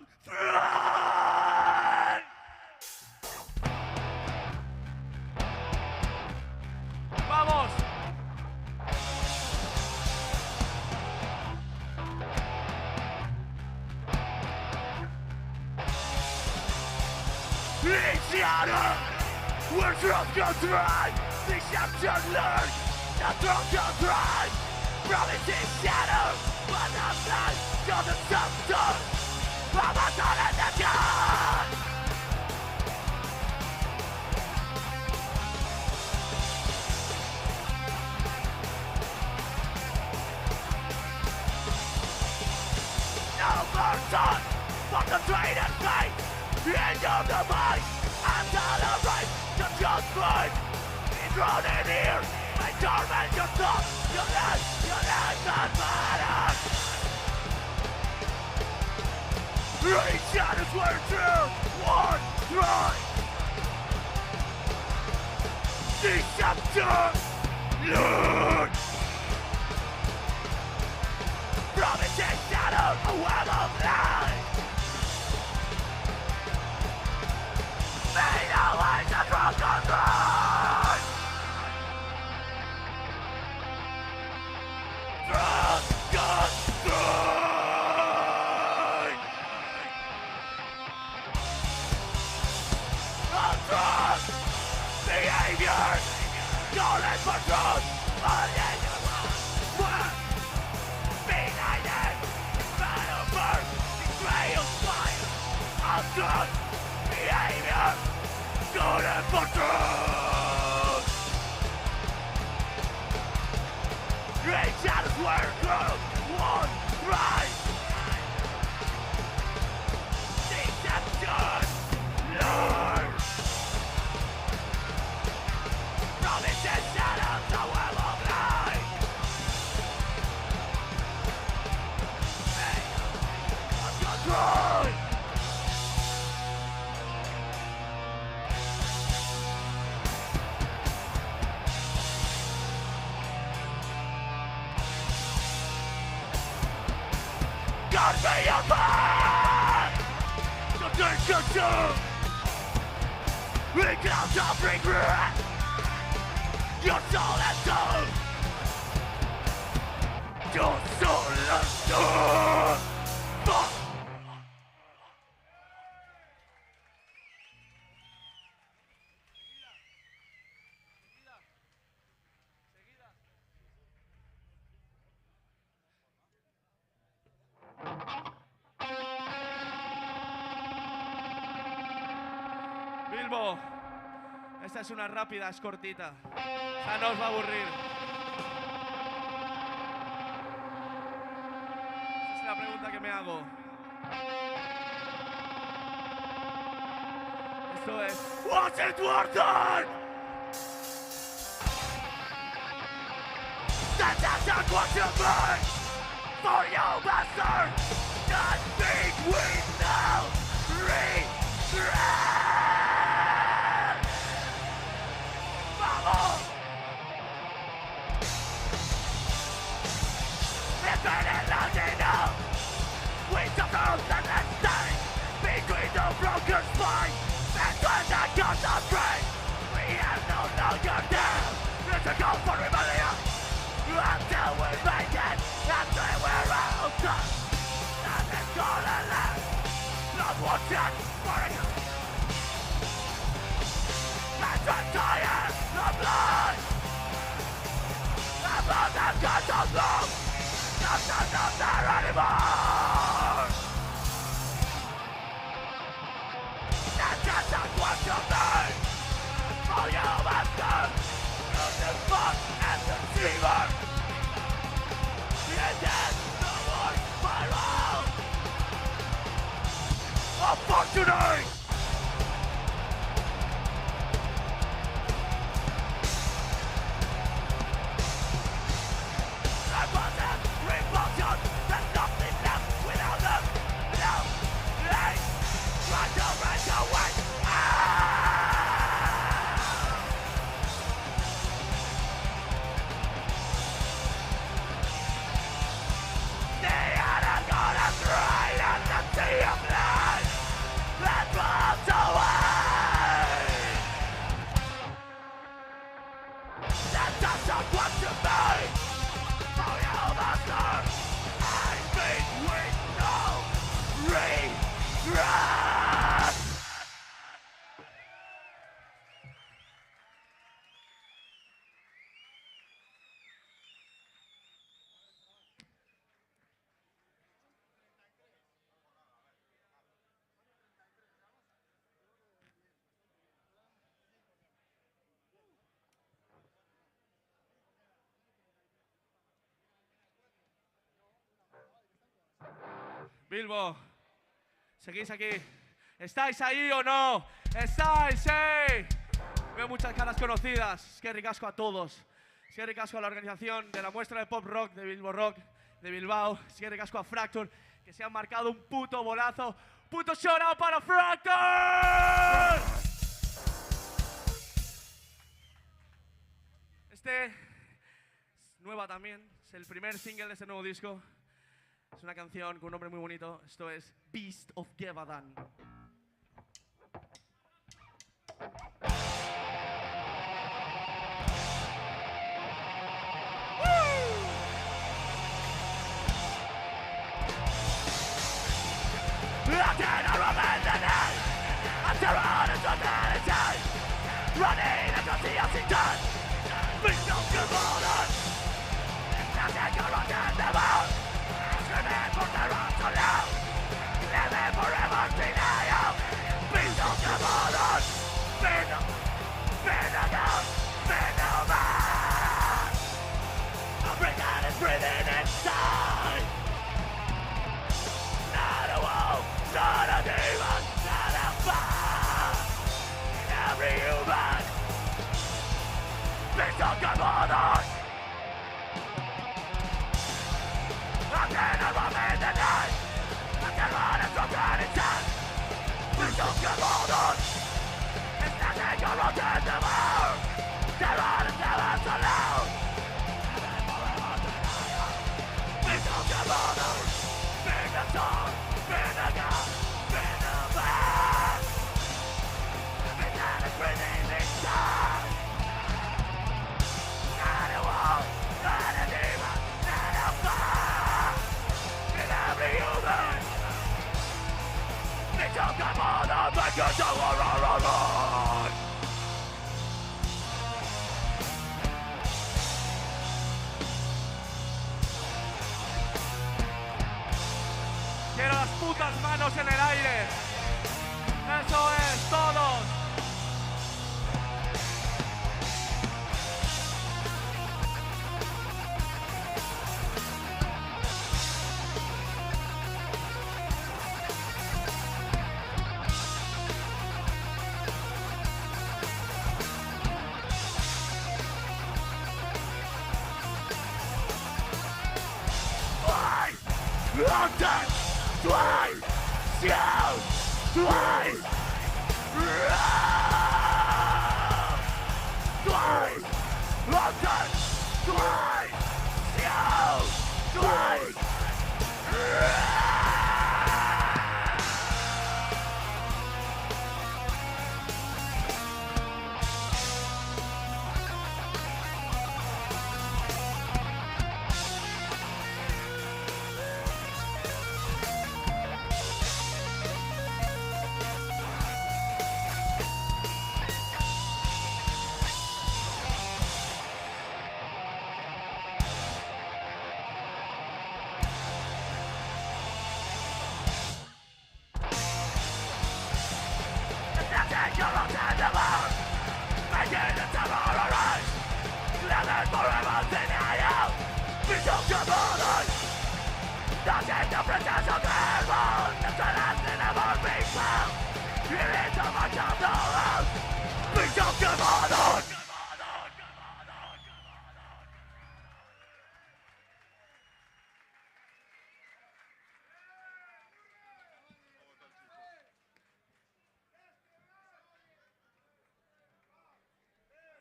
¡Vamos! Initiator, we're drunk to drive. Deception learn, not drunk to drive. Promises shadow, but the blind doesn't substance. From us all in the gun. No person, but the train and fate. End of the mind, and tolerate the judgment. Be thrown in here, and torment your thoughts. Your life that matters. Reach out is where true one right. Deception, learn. Promises shadow, a web of lies. Made our ways a drunken run. Drunken run. Drunk behavior. Calling for truth. Behind battle burn. Betrayal fire. Drunk behavior. Calling for truth. Reach out is where truth one right. Deception, learn. Promises shadows the web of light. Control. God be your man! The things you do! We clouds of regret! Your soul is done! Your soul is done! Bilbo. Esta es una rápida, es cortita. O sea, no os va a aburrir. Esa es la pregunta que me hago. Esto es... Was it worth it? That attack was too big for you, bastard. Nothing we know regret. Vamos. It's been a long day now. We suffer the next day between the broken spine and when the gods are free. We are no longer there. It's a call for rebellion. Until we make it, until we're out done. Nothing's gonna last. Not what's yet for it. Let's retire the blood. About the gods of love. Nothing's not there anymore. That's just a question thing. For you, master. From the fuck and the dreamer. And then the war spiral. Unfortunate. Repulsion, there's nothing left without them. No, hey, run away. They are gonna throw in the sea of blood that floats away. That's just a what to me. For you, master, I think we know regret. Bilbo, ¿seguís aquí? ¿Estáis ahí o no? ¿Estáis? ¡Sí! Veo muchas caras conocidas. Es que ricasco a todos. Es que ricasco a la organización de la muestra de pop rock de Bilbo Rock de Bilbao. Es que ricasco a Fracture, que se han marcado un puto bolazo. ¡Puto shout out para Fracture! Este es nueva también. Es el primer single de este nuevo disco. Es una canción con un nombre muy bonito. Esto es Beast of Gevadan. Running across the ocean done. Beast of Gevadan. Nothing can run them out. Screaming for the wrong to love. Living forever denial. Beast of Gevadan. Been a ghost. Been a man. A brick that is breathing inside. Not a wolf. Not a demon. Not a fire. Every human. Beast of Gevadan. I'm gonna run in the night. I'm gonna run and drop down in time. Beast of Gevadan. It's nothing you're on the world. They're on and they're out alone. Beast of Gevadan. Been a song. Been a gun. Been a man. Every man is breathing inside. Not a wolf. Not a demon. Not a fire. In every human. Beast of Gevadan. Make it so run. Quiero las putas manos en el aire. Eso es, todos. London, twice, Seoul, twice, twice, London, twice, Seoul, twice.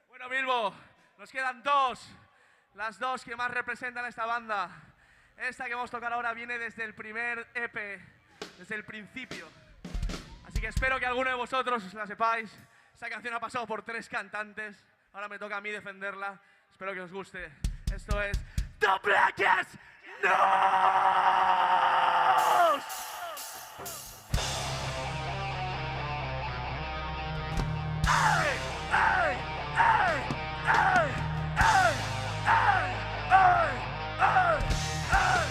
Bueno, Bilbo, nos quedan dos, las dos que más representan a esta banda. Esta que vamos a tocar ahora viene desde el primer EP, desde el principio. Así que espero que alguno de vosotros la sepáis. Esta canción ha pasado por 3 cantantes, ahora me toca a mí defenderla. Espero que os guste. Esto es The Blackest Nose. ¡Ay! ¡Ay! ¡Ay! ¡Ay! ¡Ay! ¡Ay! ¡Ay! ¡Ay! ¡Ay!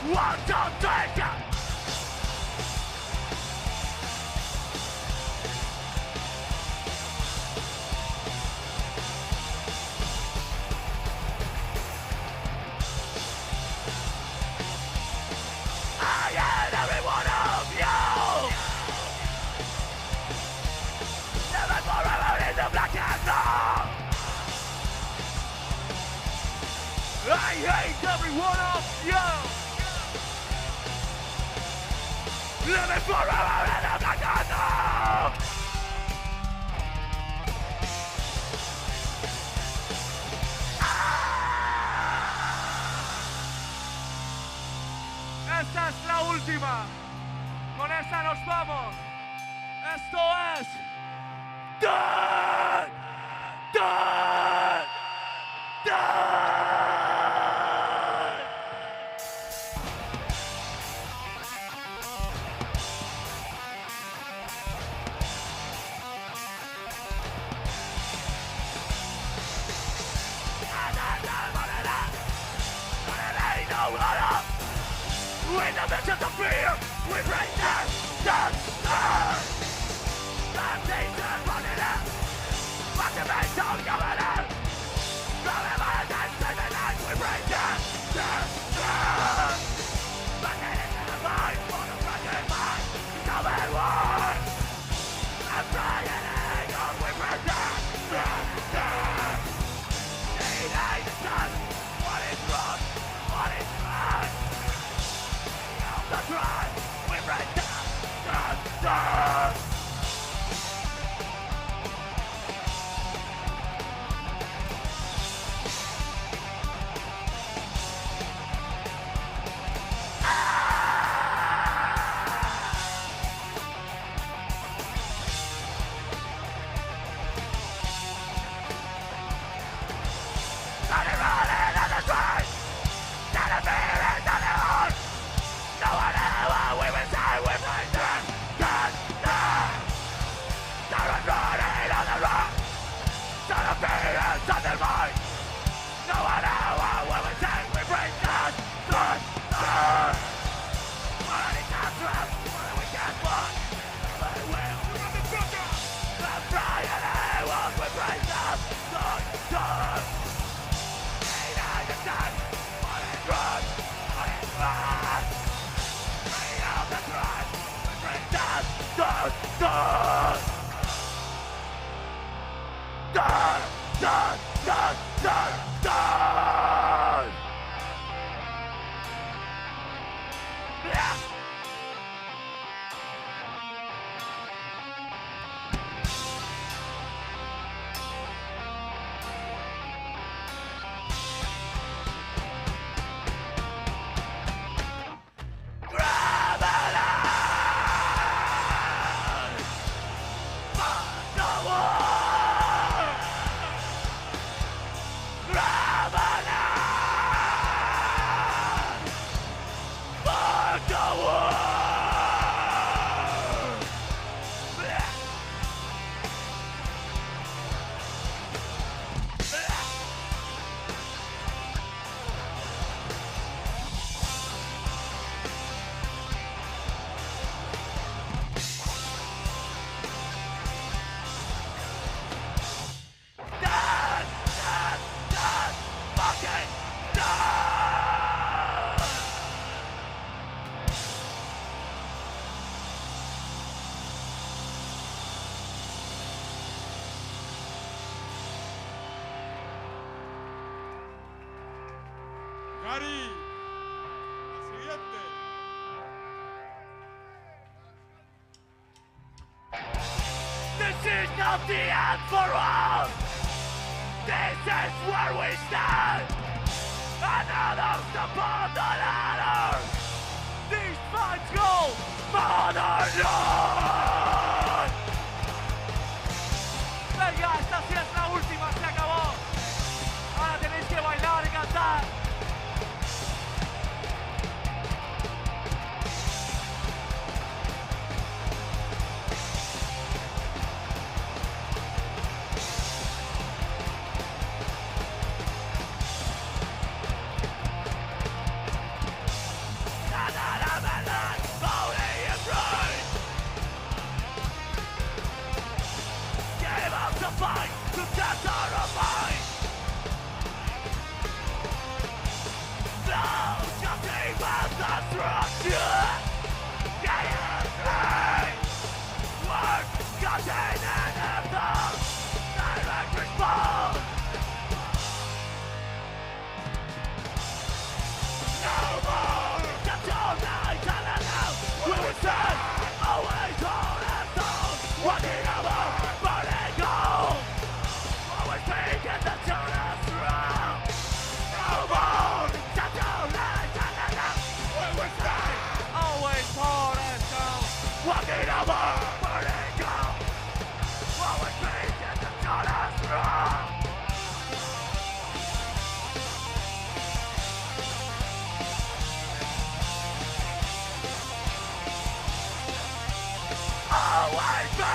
1, 2, 3, go! I am every one of you. Never forever in the black and dark. I hate every one of you. Living forever in the black and dark. Esta es la última. Con esta nos vamos. Esto es Done! Done! Done! With the visions of fear, we break down, down, down. The things are running out. But the men don't come out. Forever and the night, we break down, down, down. But then it's the mind for the broken mind. Come and one. I'm trying to hang on, we break down, down, down. Need I understand what is wrong, what is right. That's right, we break down, down, down. Gary, la siguiente. This is not the end for us. This is where we stand. Another step on the ladder. These fights go motherless. Venga, esta sí es la última, se acabó. Ahora tenéis que bailar y cantar.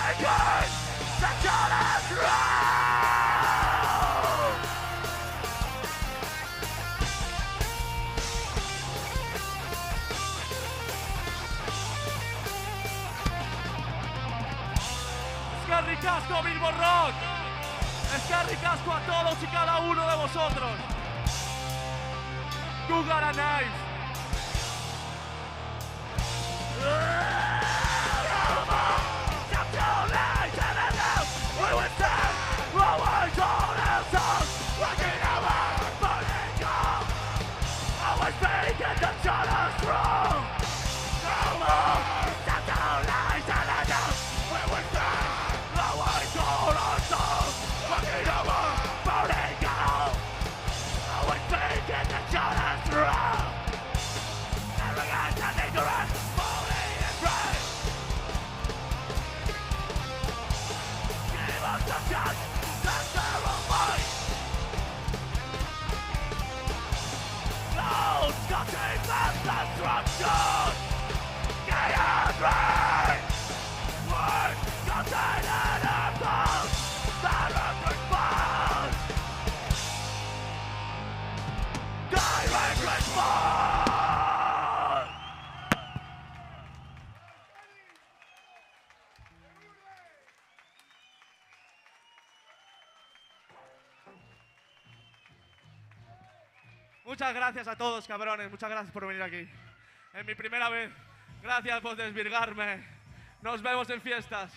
awaken the children's room. Escarri Casco, Bilbo Rock. Escarri Casco a todos y cada uno de vosotros. You got a knife. Muchas gracias a todos, cabrones. Muchas gracias por venir aquí. Es mi primera vez. Gracias por desvirgarme. Nos vemos en fiestas.